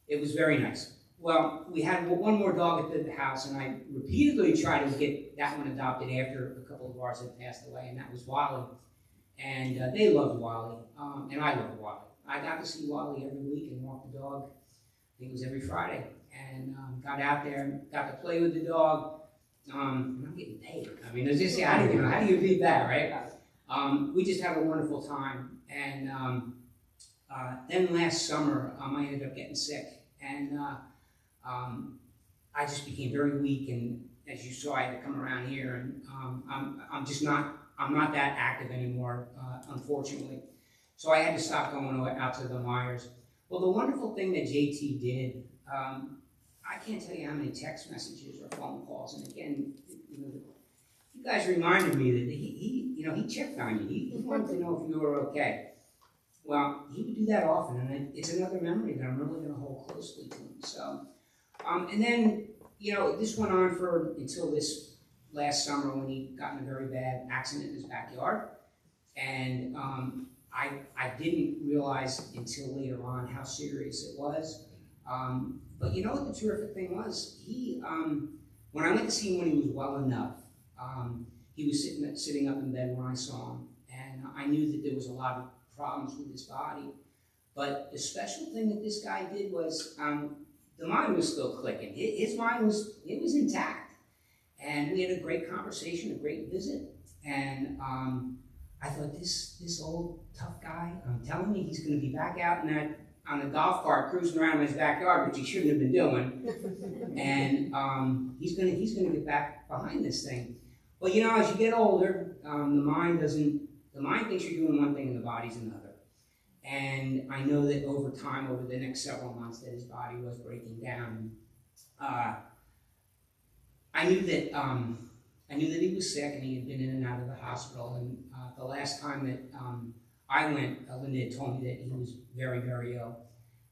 S6: it was very nice. Well, we had one more dog at the house, and I repeatedly tried to get that one adopted after a couple of ours had passed away, and that was Wally. And they loved Wally, and I loved Wally. I got to see Wally every week and walk the dog. I think it was every Friday, and got out there and got to play with the dog. And I'm getting paid. I mean, it's just, how do you beat that, right? We just had a wonderful time, and then last summer I ended up getting sick, and I just became very weak. And as you saw, I had to come around here, and I'm not that active anymore, unfortunately. So I had to stop going out to the Myers. Well, the wonderful thing that JT did, I can't tell you how many text messages or phone calls, and again, you guys reminded me that he checked on you. He wanted to know if you were okay. Well, he would do that often, and it's another memory that I'm really going to hold closely to him. So, and then, this went on until this last summer when he got in a very bad accident in his backyard, and I didn't realize until later on how serious it was. But you know what the terrific thing was? When I went to see him when he was well enough, he was sitting up in bed when I saw him, and I knew that there was a lot of problems with his body. But the special thing that this guy did was, the mind was still clicking. His mind was intact, and we had a great conversation, a great visit, and I thought, this old tough guy, I'm telling you, he's going to be back out on a golf cart cruising around in his backyard, which he shouldn't have been doing. And he's going to get back behind this thing. But as you get older, the mind thinks you're doing one thing and the body's another. And I know that over time, over the next several months, that his body was breaking down. I knew that he was sick and he had been in and out of the hospital. And the last time that I went, Linda had told me that he was very, very ill.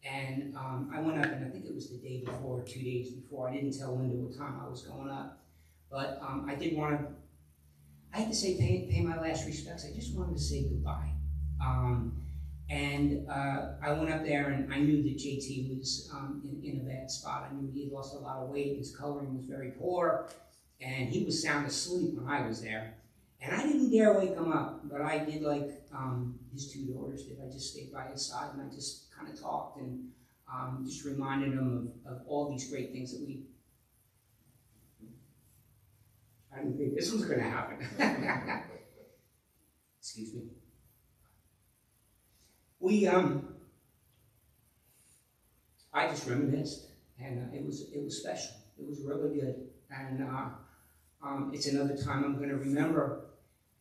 S6: And I went up, and I think it was the day before, 2 days before. I didn't tell Linda what time I was going up. But I did want to, I had to say, pay my last respects. I just wanted to say goodbye. And I went up there, and I knew that JT was in a bad spot. I knew he had lost a lot of weight. His coloring was very poor. And he was sound asleep when I was there. And I didn't dare wake him up, but I did like his two daughters did. I just stayed by his side, and I just kind of talked and just reminded him of all these great things that I didn't think this was going to happen. Excuse me. I just reminisced, and it was special. It was really good, and it's another time I'm going to remember.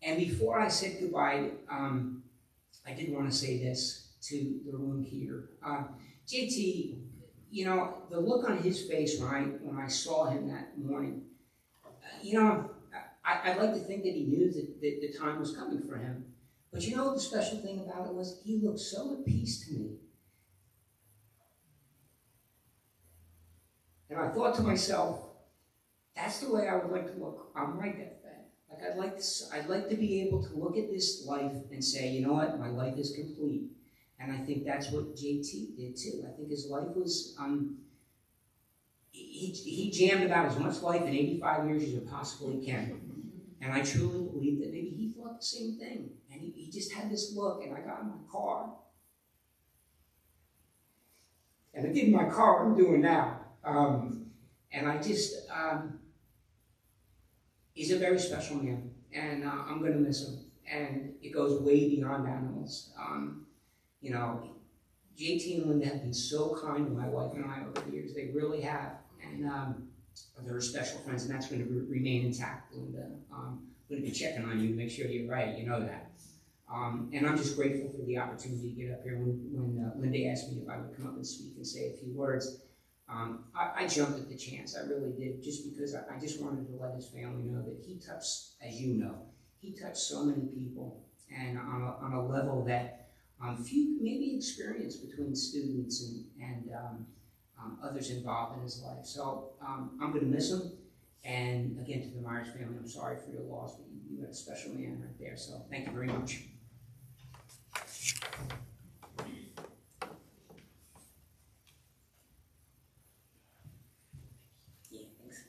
S6: And before I said goodbye, I did want to say this to the room here. JT, the look on his face when I saw him that morning, I'd like to think that he knew that the time was coming for him. But the special thing about it was he looked so at peace to me. And I thought to myself, that's the way I would like to look on my deathbed. Like I'd like to be able to look at this life and say, you know what, my life is complete. And I think that's what JT did too. I think his life was, he jammed about as much life in 85 years as you possibly can. And I truly believe that maybe he thought the same thing. And he just had this look, and I got in my car. And I did in my car what I'm doing now. And I just, he's a very special man, and I'm going to miss him. And it goes way beyond animals. JT and Linda have been so kind to my wife and I over the years. They really have. And they're special friends, and that's going to remain intact, Linda. I'm going to be checking on you to make sure you're right. You know that. And I'm just grateful for the opportunity to get up here. When Linda asked me if I would come up and speak and say a few words, I jumped at the chance. I really did, just because I just wanted to let his family know that he touched, as you know, he touched so many people, and on a level that few maybe experience between students and others involved in his life. So I'm going to miss him. And again, to the Myers family, I'm sorry for your loss, but you got a special man right there. So thank you very much. Yeah, thanks.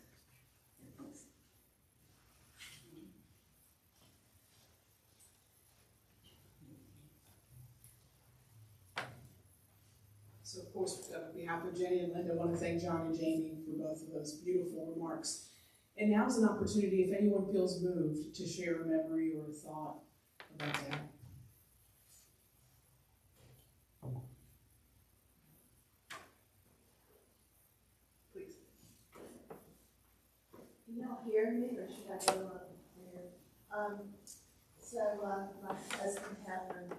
S3: So of course, on behalf of Jenny and Linda, I want to thank John and Jamie for both of those beautiful remarks. And now's an opportunity, if anyone feels moved, to share a memory or a thought about that. Please.
S7: Can y'all hear me, or should I go up here? My husband Helen,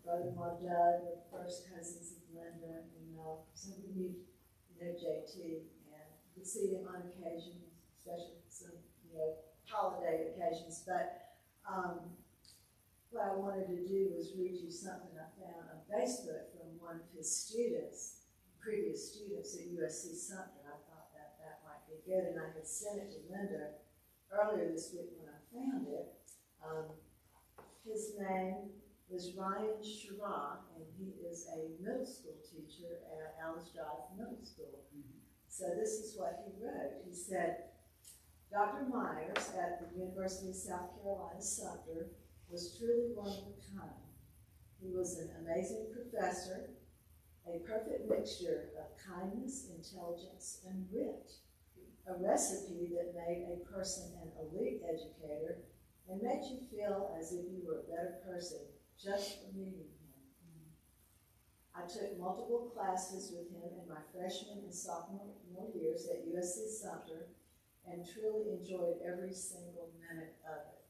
S7: brother-in-law Doug, were first cousins of Linda, and some of you know JT, and we see him on occasion, especially some, holiday occasions. But what I wanted to do was read you something I found on Facebook from one of his students, previous students at USC Sumter. I thought that might be good, and I had sent it to Linda earlier this week when I found it. His name is Ryan Shira, and he is a middle school teacher at Alice Drive Middle School. So this is what he wrote. He said, Dr. Myers at the University of South Carolina Sumter was truly one of a kind. He was an amazing professor, a perfect mixture of kindness, intelligence, and wit, a recipe that made a person an elite educator and made you feel as if you were a better person just for meeting him. I took multiple classes with him in my freshman and sophomore years at USC Sumter and truly enjoyed every single minute of it.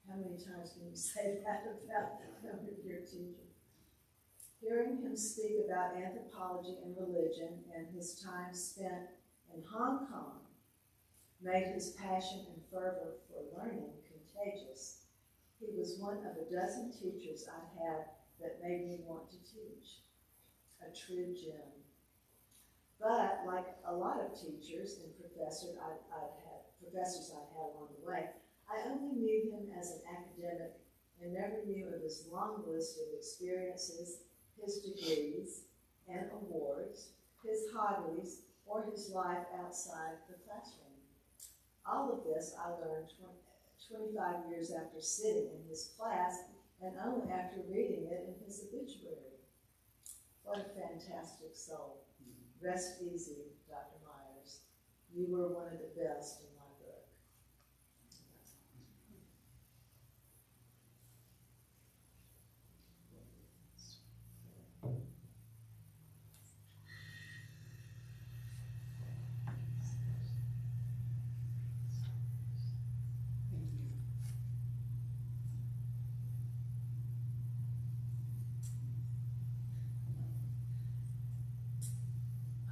S7: How many times can you say that about your teacher? Hearing him speak about anthropology and religion and his time spent in Hong Kong made his passion and fervor for learning contagious. He was one of a dozen teachers I've had that made me want to teach. A true gem. But like a lot of teachers and professors I've had along the way, I only knew him as an academic and never knew of his long list of experiences, his degrees and awards, his hobbies, or his life outside the classroom. All of this I learned 25 years after sitting in his class and only after reading it in his obituary. What a fantastic soul. Rest easy, Dr. Myers. You were one of the best in my book.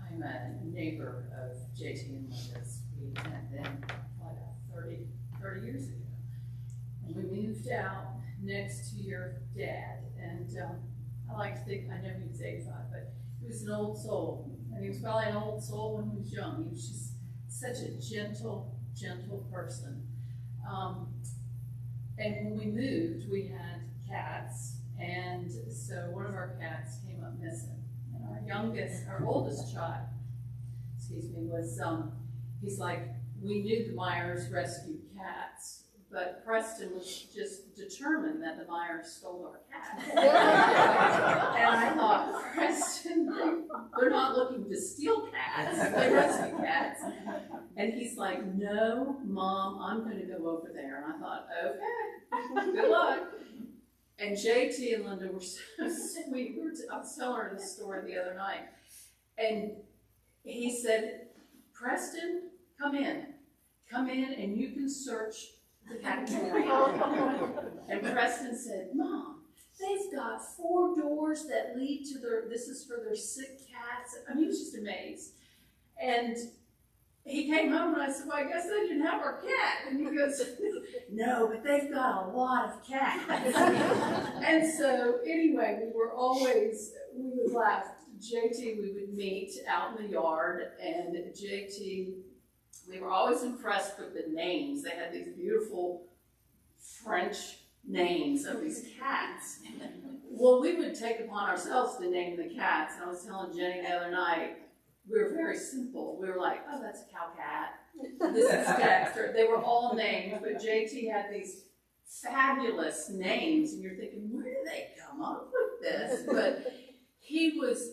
S8: I'm a neighbor of JT and Linda's. We met them like 30 years ago. And we moved out next to your dad. And I like to think, I know he was 85, but he was an old soul. And he was probably an old soul when he was young. He was just such a gentle person. And when we moved, we had cats. And so one of our cats came up missing. Our oldest child, was, he's like, we knew the Myers rescued cats, but Preston was just determined that the Myers stole our cat. And I thought, Preston, they're not looking to steal cats, they rescue cats. And he's like, no, Mom, I'm going to go over there. And I thought, okay, good luck. And JT and Linda were so sweet. We were I was telling her this story the other night, and he said, Preston, come in, and you can search the category. And Preston said, Mom, they've got 4 doors that lead to this is for their sick cats. I mean, he was just amazed. And he came home and I said, well, I guess they didn't have our cat. And he goes, no, but they've got a lot of cats. And so anyway, we would laugh. JT, we would meet out in the yard, and JT, we were always impressed with the names. They had these beautiful French names of these cats. Well, we would take upon ourselves to name the cats. And I was telling Jenny the other night, we were very simple. We were like, oh, that's a cow cat. This is Dexter. They were all named, but JT had these fabulous names, and you're thinking, where do they come up with this? But he was,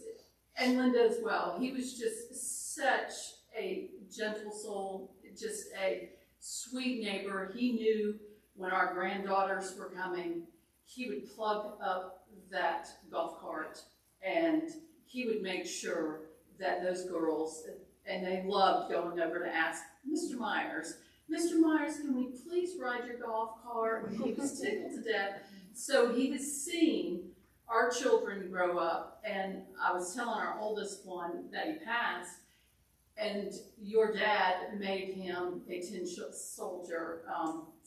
S8: and Linda as well, he was just such a gentle soul, just a sweet neighbor. He knew when our granddaughters were coming, he would plug up that golf cart, and he would make sure that those girls, and they loved going over to ask Mr. Myers, can we please ride your golf cart? And he was tickled to death. So he has seen our children grow up, and I was telling our oldest one that he passed, and your dad made him a tin soldier,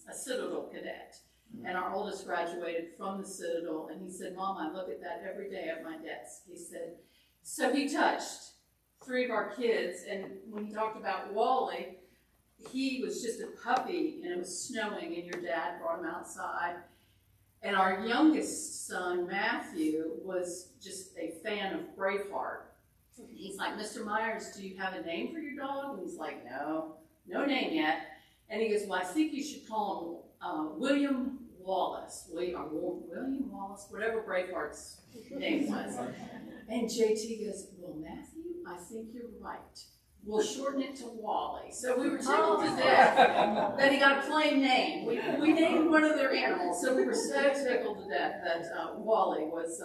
S8: a Citadel cadet. And our oldest graduated from the Citadel, and he said, Mom, I look at that every day at my desk. He said, so he touched 3 of our kids, and when he talked about Wally, he was just a puppy, and it was snowing, and your dad brought him outside. And our youngest son, Matthew, was just a fan of Braveheart. He's like, Mr. Myers, do you have a name for your dog? And he's like, no name yet. And he goes, well, I think you should call him William Wallace, William Wallace, whatever Braveheart's name was. And JT goes, well, Matthew, I think you're right. We'll shorten it to Wally. So we were tickled to death that he got a plain name. We named one of their animals, so we were so tickled to death that Wally was,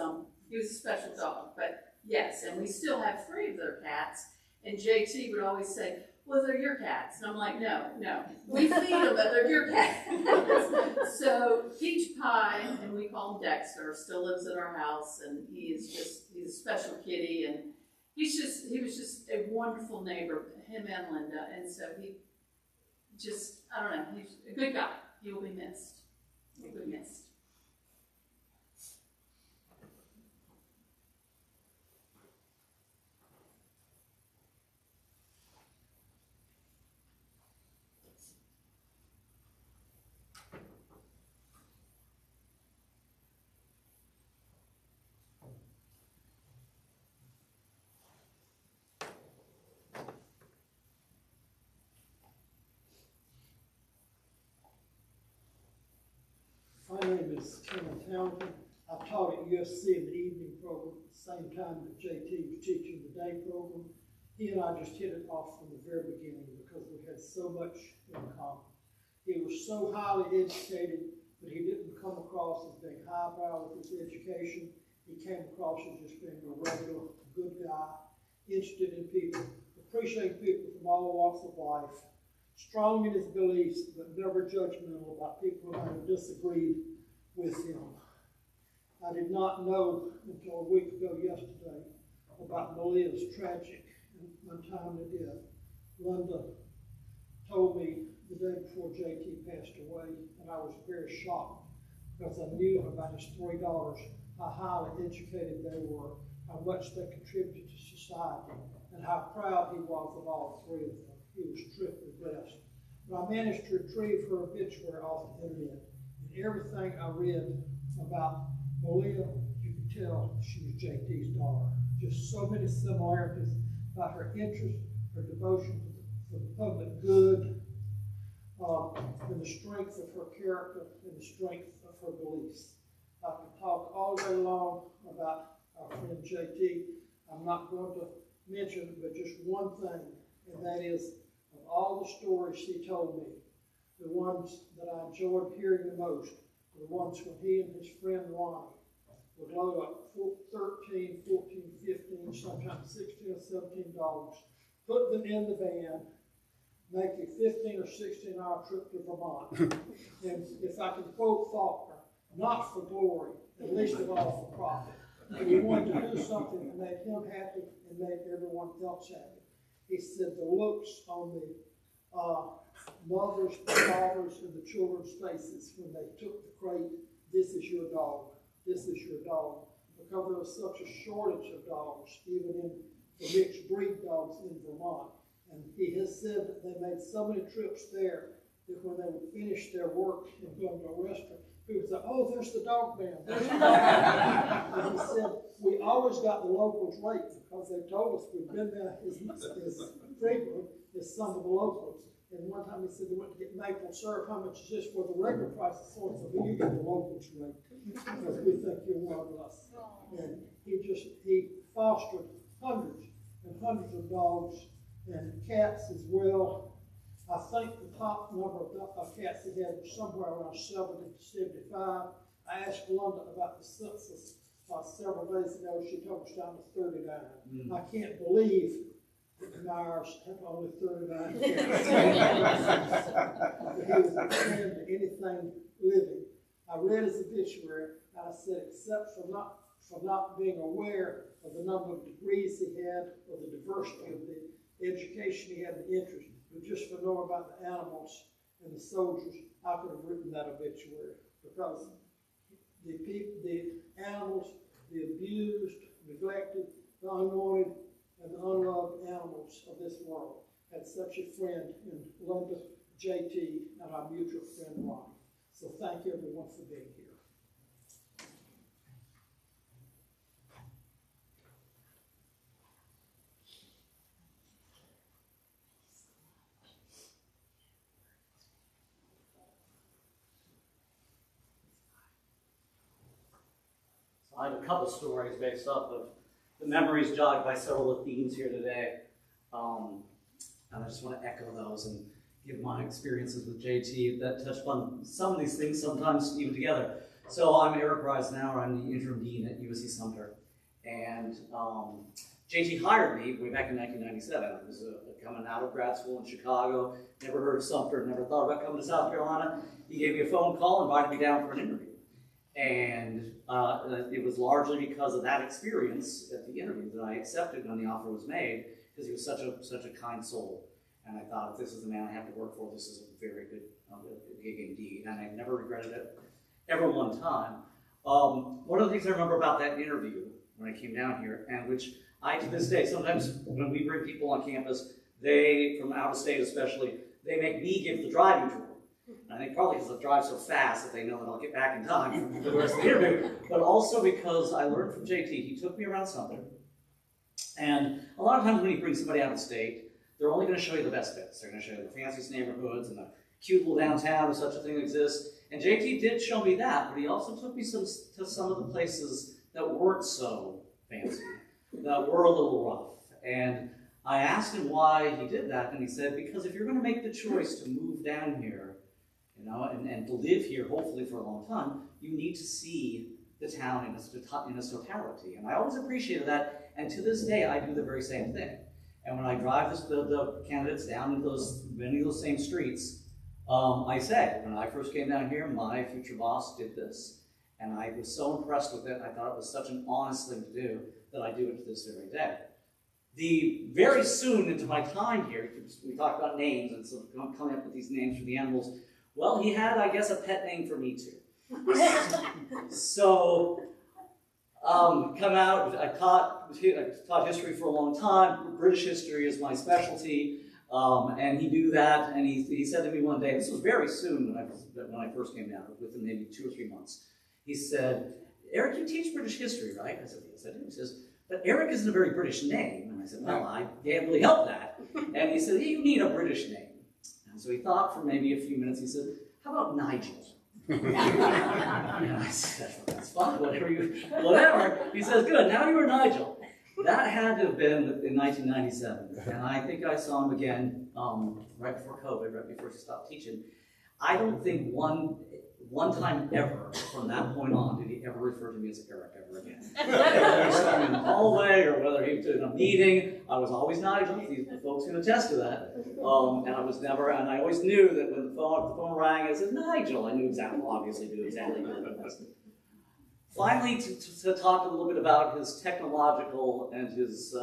S8: he was a special dog. But yes, and we still have 3 of their cats. And JT would always say, well, they're your cats. And I'm like, no. We feed them, but they're your cats. So Peach Pie, and we call him Dexter, still lives at our house, and he's a special kitty, and he was just a wonderful neighbor, him and Linda, and so he just, I don't know, he's a good guy. He will be missed. He will be missed.
S9: My name is Kenneth Hamilton. I taught at USC in the evening program at the same time that JT was teaching the day program. He and I just hit it off from the very beginning because we had so much in common. He was so highly educated, but he didn't come across as being highbrow with his education. He came across as just being a regular, good guy, interested in people, appreciating people from all walks of life, strong in his beliefs, but never judgmental about people who might have disagreed with him. I did not know until a week ago yesterday about Malia's tragic and untimely death. Linda told me the day before JT passed away, and I was very shocked because I knew about his 3 daughters, how highly educated they were, how much they contributed to society, and how proud he was of all 3 of them. He was triply blessed. But I managed to retrieve her obituary off the internet. And everything I read about Malia, you could tell she was JT's daughter. Just so many similarities about her interest, her devotion to the public good, and the strength of her character and the strength of her beliefs. I could talk all day long about our friend JT. I'm not going to mention but just one thing, and that is, of all the stories she told me, the ones that I enjoyed hearing the most were the ones when he and his friend Lonnie would load up 13 $17, put them in the van, make a 15 or 16-hour trip to Vermont. And if I can quote Faulkner, not for glory, at least of all for profit. And he wanted to do something that made him happy and made everyone else happy. He said the looks on the mothers, the fathers, and the children's faces when they took the crate, this is your dog, this is your dog. Because there was such a shortage of dogs, even in the mixed breed dogs in Vermont. And he has said that they made so many trips there that when they would finish their work and go to a restaurant, people would say, oh, there's the dog man. There's the dog man. And he said, we always got the locals rate because they told us we'd been there as frequent as some of the locals. And one time he said they went to get maple syrup, how much is this for the regular price of soy? So you get the locals rate because we think you're one of us. And he fostered hundreds and hundreds of dogs and cats as well. I think the top number of cats he had was somewhere around 70 to 75. I asked Glenda about the census several days ago. She told us down to 39. I can't believe that the Myers have only 39 cats. But he was a friend to anything living. I read his obituary and I said, except for not being aware of the number of degrees he had, or the diversity of the education he had, the interest, but just for knowing about the animals and the soldiers, I could have written that obituary because the animals, the abused, neglected, the unwanted, and the unloved animals of this world had such a friend in Linda, JT, and our mutual friend Ronnie. So thank you everyone for being here.
S10: I have a couple stories based off of the memories jogged by several of the themes here today. And I just want to echo those and give my experiences with JT that touch on some of these things, sometimes even together. So I'm Eric Reisenauer, I'm the interim dean at USC Sumter. And JT hired me way back in 1997. I was coming out of grad school in Chicago, never heard of Sumter, never thought about coming to South Carolina. He gave me a phone call, invited me down for an interview. And it was largely because of that experience at the interview that I accepted when the offer was made, because he was such a kind soul. And I thought, if this is the man I have to work for, this is a very good gig indeed. And I never regretted it, ever one time. One of the things I remember about that interview when I came down here, and which I, to this day, sometimes when we bring people on campus, they, from out of state especially, they make me give the driving tour. I think probably because I drive so fast that they know that I'll get back in time for the rest of the interview, but also because I learned from JT. He took me around Sumter, and a lot of times when you bring somebody out of state, they're only going to show you the best bits. They're going to show you the fanciest neighborhoods and the cute little downtown, if such a thing exists. And JT did show me that, but he also took me to some of the places that weren't so fancy, that were a little rough. And I asked him why he did that, and he said, because if you're going to make the choice to move down here, you know, and to live here, hopefully for a long time, you need to see the town in its totality. And I always appreciated that, and to this day, I do the very same thing. And when I drive the candidates down many of those same streets, I say, when I first came down here, my future boss did this, and I was so impressed with it, I thought it was such an honest thing to do, that I do it to this very day. Very soon into my time here, we talked about names, and so coming up with these names for the animals. Well, he had, I guess, a pet name for me too. So, come out, I taught history for a long time. British history is my specialty, and he knew that, and he said to me one day, this was very soon when I first came down, within maybe 2 or 3 months. He said, Eric, you teach British history, right? I said, yes, I do. He says, but Eric isn't a very British name. And I said, well, I can't really help that. And he said, you need a British name. And so he thought for maybe a few minutes. He said, how about Nigel? And I said, that's fine, whatever. He says, good, now you're Nigel. That had to have been in 1997. And I think I saw him again right before COVID, right before he stopped teaching. I don't think one time ever from that point on did he ever refer to me as Eric ever again. Every time in hallway or whether he was in a meeting, I was always Nigel. These folks can attest to that. And I always knew that when the phone rang, I said, Nigel. I knew exactly, obviously knew exactly who it was. Finally, to talk a little bit about his technological and his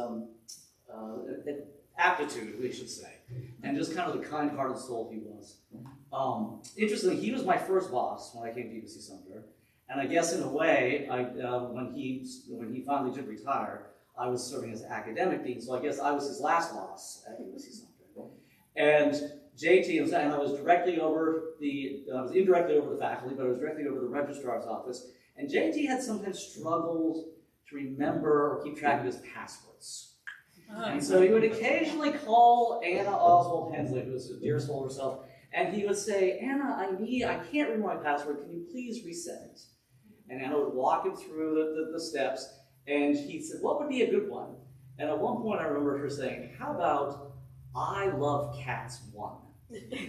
S10: aptitude, we should say, and just kind of the kind-hearted soul he was. Interestingly, he was my first boss when I came to UC Sumter, and I guess in a way, when he finally did retire, I was serving as academic dean, so I guess I was his last boss at UC Sumter. And JT, and I was indirectly over the faculty, but I was directly over the registrar's office. And JT had sometimes struggled to remember or keep track of his passwords. And so he would occasionally call Anna Oswald Hensley, who was a dear soul herself, and he would say, Anna, I can't remember my password, can you please reset it? And Anna would walk him through the steps, and he said, what would be a good one? And at one point I remember her saying, how about I love cats 1? And he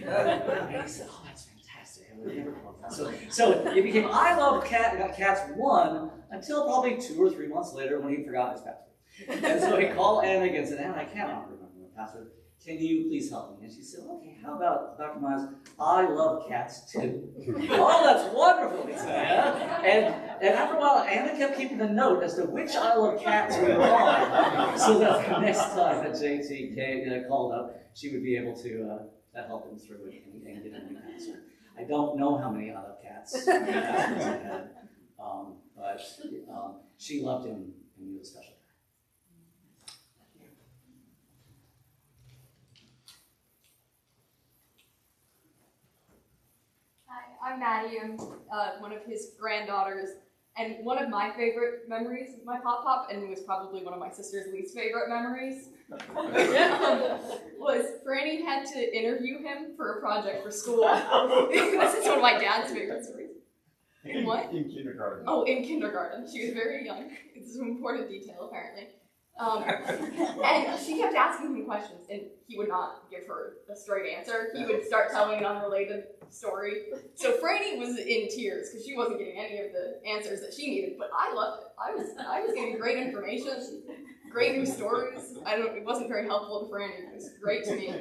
S10: said, oh, that's fantastic. I would have never thought that. So it became I love cats 1 until probably 2 or 3 months later when he forgot his password. And so he called Anna again and said, Anna, I cannot remember my password. Can you please help me? And she said, okay, how about, Dr. Miles, I love cats too. Oh, that's wonderful, he said. And after a while, Anna kept keeping a note as to which I love cats we were on, so that the next time that JT called up, she would be able to help him through it and get a new password. I don't know how many I love cats I had, but she loved him and he was special.
S11: I'm Maddie. I'm one of his granddaughters, and one of my favorite memories of my Pop, and was probably one of my sister's least favorite memories, was Franny had to interview him for a project for school. This is one of my dad's favorite stories. In what?
S2: In kindergarten.
S11: Oh, in kindergarten. She was very young. It's an important detail, apparently. And she kept asking him questions, and he would not give her a straight answer. He would start telling an unrelated story. So Franny was in tears because she wasn't getting any of the answers that she needed, but I loved it. I was getting great information, great new stories. It wasn't very helpful to Franny. It was great to me.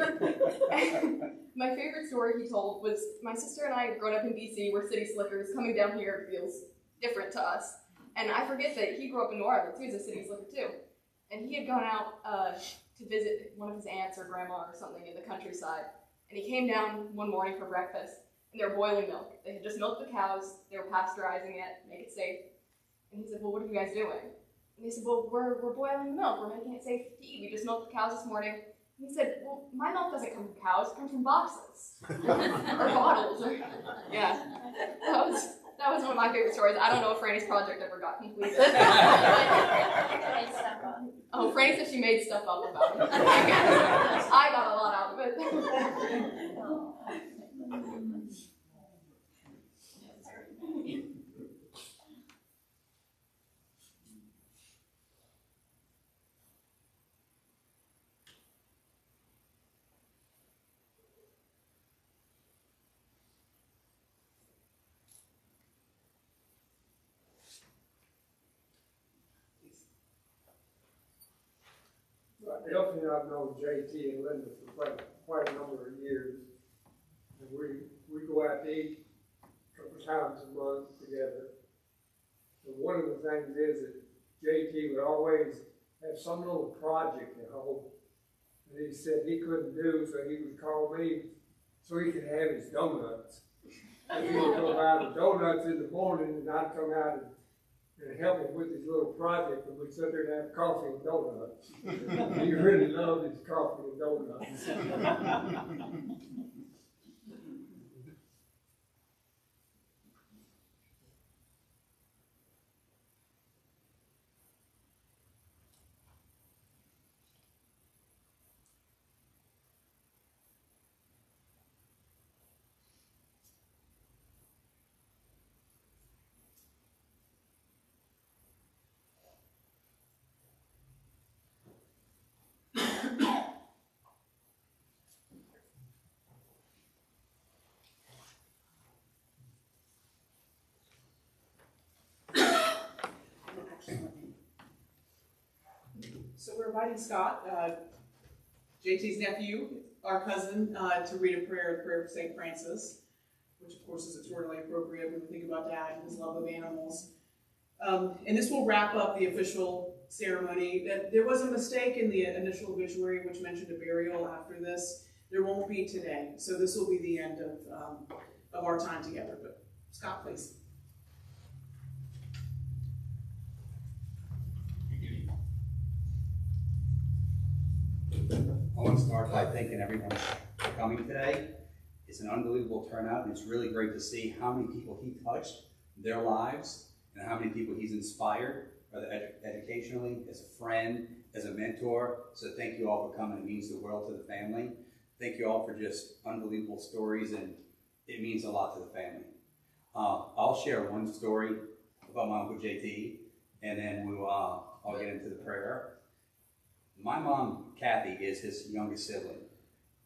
S11: My favorite story he told was my sister and I had grown up in DC. We're city slickers. Coming down here feels different to us. And I forget that he grew up in New Orleans. He was a city slicker too. And he had gone out to visit one of his aunts or grandma or something in the countryside. And he came down one morning for breakfast, and they were boiling milk. They had just milked the cows. They were pasteurizing it, make it safe. And he said, well, what are you guys doing? And they said, well, we're boiling the milk. We're making it safe to eat. We just milked the cows this morning. And he said, well, my milk doesn't come from cows. It comes from boxes. Or bottles. Yeah. That was one of my favorite stories. I don't know if Franny's project ever got completed. Oh, Franny said she made stuff up about it. I got a lot out of it.
S9: Elfie and I've known JT and Linda for quite a number of years. And we go out to eat a couple times a month together. And one of the things is that JT would always have some little project at home that he said he couldn't do, so he would call me so he could have his donuts. And he would go buy the donuts in the morning, and I'd come out and help him with his little project, and we'd sit there and have coffee and donuts. He really loved his coffee and donuts.
S3: So we're inviting Scott, JT's nephew, our cousin, to read a prayer, the prayer of St. Francis, which of course is extraordinarily appropriate when we think about Dad and his love of animals. And this will wrap up the official ceremony. There was a mistake in the initial obituary which mentioned a burial after this. There won't be today, so this will be the end of our time together. But Scott, please.
S12: I want to start by thanking everyone for coming today. It's an unbelievable turnout, and it's really great to see how many people he touched, their lives, and how many people he's inspired, whether educationally, as a friend, as a mentor. So thank you all for coming. It means the world to the family. Thank you all for just unbelievable stories, and it means a lot to the family. I'll share one story about my Uncle JT, and then I'll get into the prayer. My mom, Kathy, is his youngest sibling.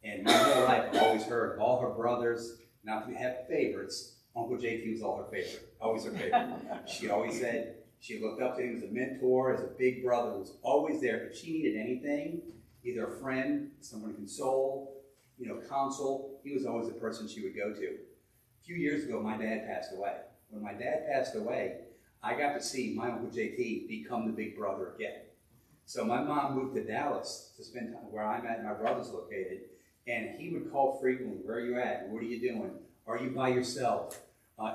S12: And my whole life, I've always heard all her brothers, now if we have favorites, Uncle JT was all her favorite, always her favorite. She always said she looked up to him as a mentor, as a big brother who was always there. If she needed anything, either a friend, someone to console, counsel, he was always the person she would go to. A few years ago, my dad passed away. When my dad passed away, I got to see my Uncle JT become the big brother again. So my mom moved to Dallas to spend time where I'm at and my brother's located, and he would call frequently, where are you at? What are you doing? Are you by yourself?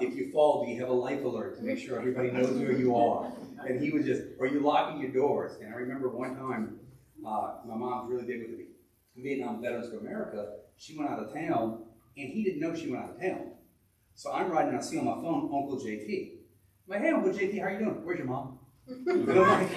S12: If you fall, do you have a life alert to make sure everybody knows where you are? And he would just, are you locking your doors? And I remember one time, my mom's really big with the Vietnam Veterans of America. She went out of town, and he didn't know she went out of town. So I'm riding, and I see on my phone, Uncle JT. I'm like, hey, Uncle JT, how you doing? Where's your mom? And I'm like,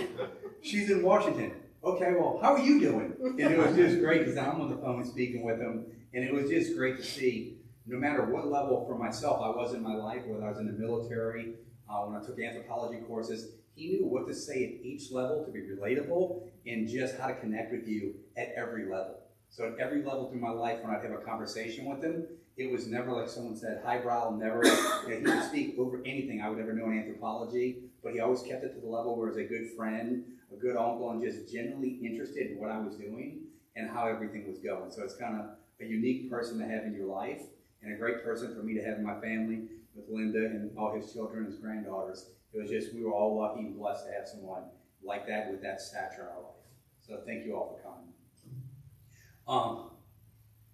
S12: she's in Washington. Okay, well, how are you doing? And it was just great because I'm on the phone speaking with him, and it was just great to see, no matter what level for myself I was in my life, whether I was in the military, when I took anthropology courses, he knew what to say at each level to be relatable and just how to connect with you at every level. So at every level through my life, when I'd have a conversation with him, it was never like someone said, highbrow, never. He could speak over anything I would ever know in anthropology, but he always kept it to the level where he was a good friend, a good uncle, and just genuinely interested in what I was doing and how everything was going. So it's kind of a unique person to have in your life and a great person for me to have in my family with Linda and all his children and his granddaughters. It was just, we were all lucky and blessed to have someone like that with that stature in our life. So thank you all for coming.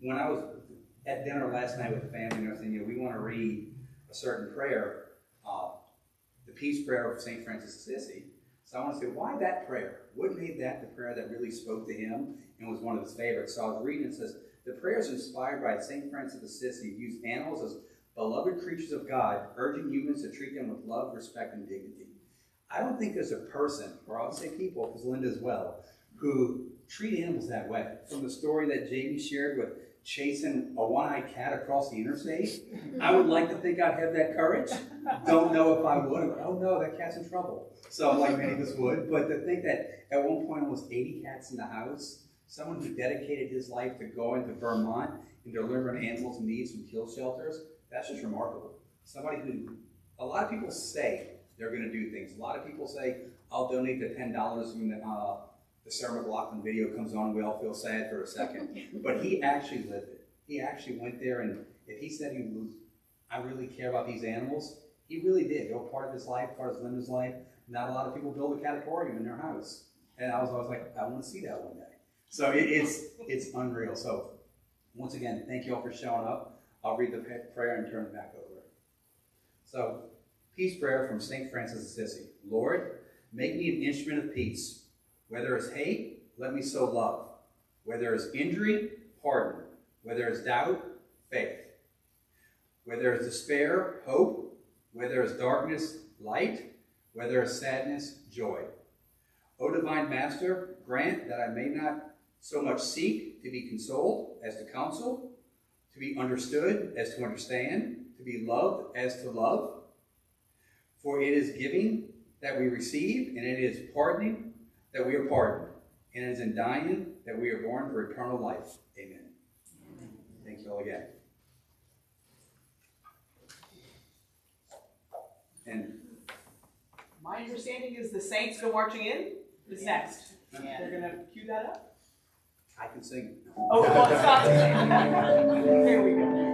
S12: When I was at dinner last night with the family and everything, we want to read a certain prayer, the peace prayer of St. Francis of Assisi. So I want to say, why that prayer? What made that the prayer that really spoke to him and was one of his favorites? So I was reading, it says, the prayer is inspired by St. Francis of Assisi, who used animals as beloved creatures of God, urging humans to treat them with love, respect, and dignity. I don't think there's a person, or I'll say people, because Linda as well, who treat animals that way. From the story that Jamie shared with chasing a one-eyed cat across the interstate, I would like to think I'd have that courage. Don't know if I would, but oh no, that cat's in trouble. So like many of us would, but to think that at one point almost 80 cats in the house, someone who dedicated his life to going to Vermont and delivering animals in need from kill shelters, that's just remarkable. Somebody who, a lot of people say they're going to do things. A lot of people say, I'll donate the $10 when the Sarah McLachlan video comes on, we all feel sad for a second. But he actually lived it. He actually went there, and if he said I really care about these animals, he really did. They were part of his life, part of Linda's life. Not a lot of people build a catatorium in their house. And I was always like, I want to see that one day. So it's unreal. So once again, thank you all for showing up. I'll read the prayer and turn it back over. So, peace prayer from St. Francis of Assisi. Lord, make me an instrument of peace. Where there is hate, let me sow love. Where there is injury, pardon. Where there is doubt, faith. Where there is despair, hope. Where there is darkness, light. Where there is sadness, joy. O divine Master, grant that I may not so much seek to be consoled as to counsel, to be understood as to understand, to be loved as to love. For it is giving that we receive, and it is pardoning that we are pardoned, and it is in dying that we are born for eternal life. Amen. Amen. Thank you all again. And
S3: my understanding is the Saints go marching in is next. They're gonna cue that up.
S12: I can sing.
S3: Oh, well, stop. There we go.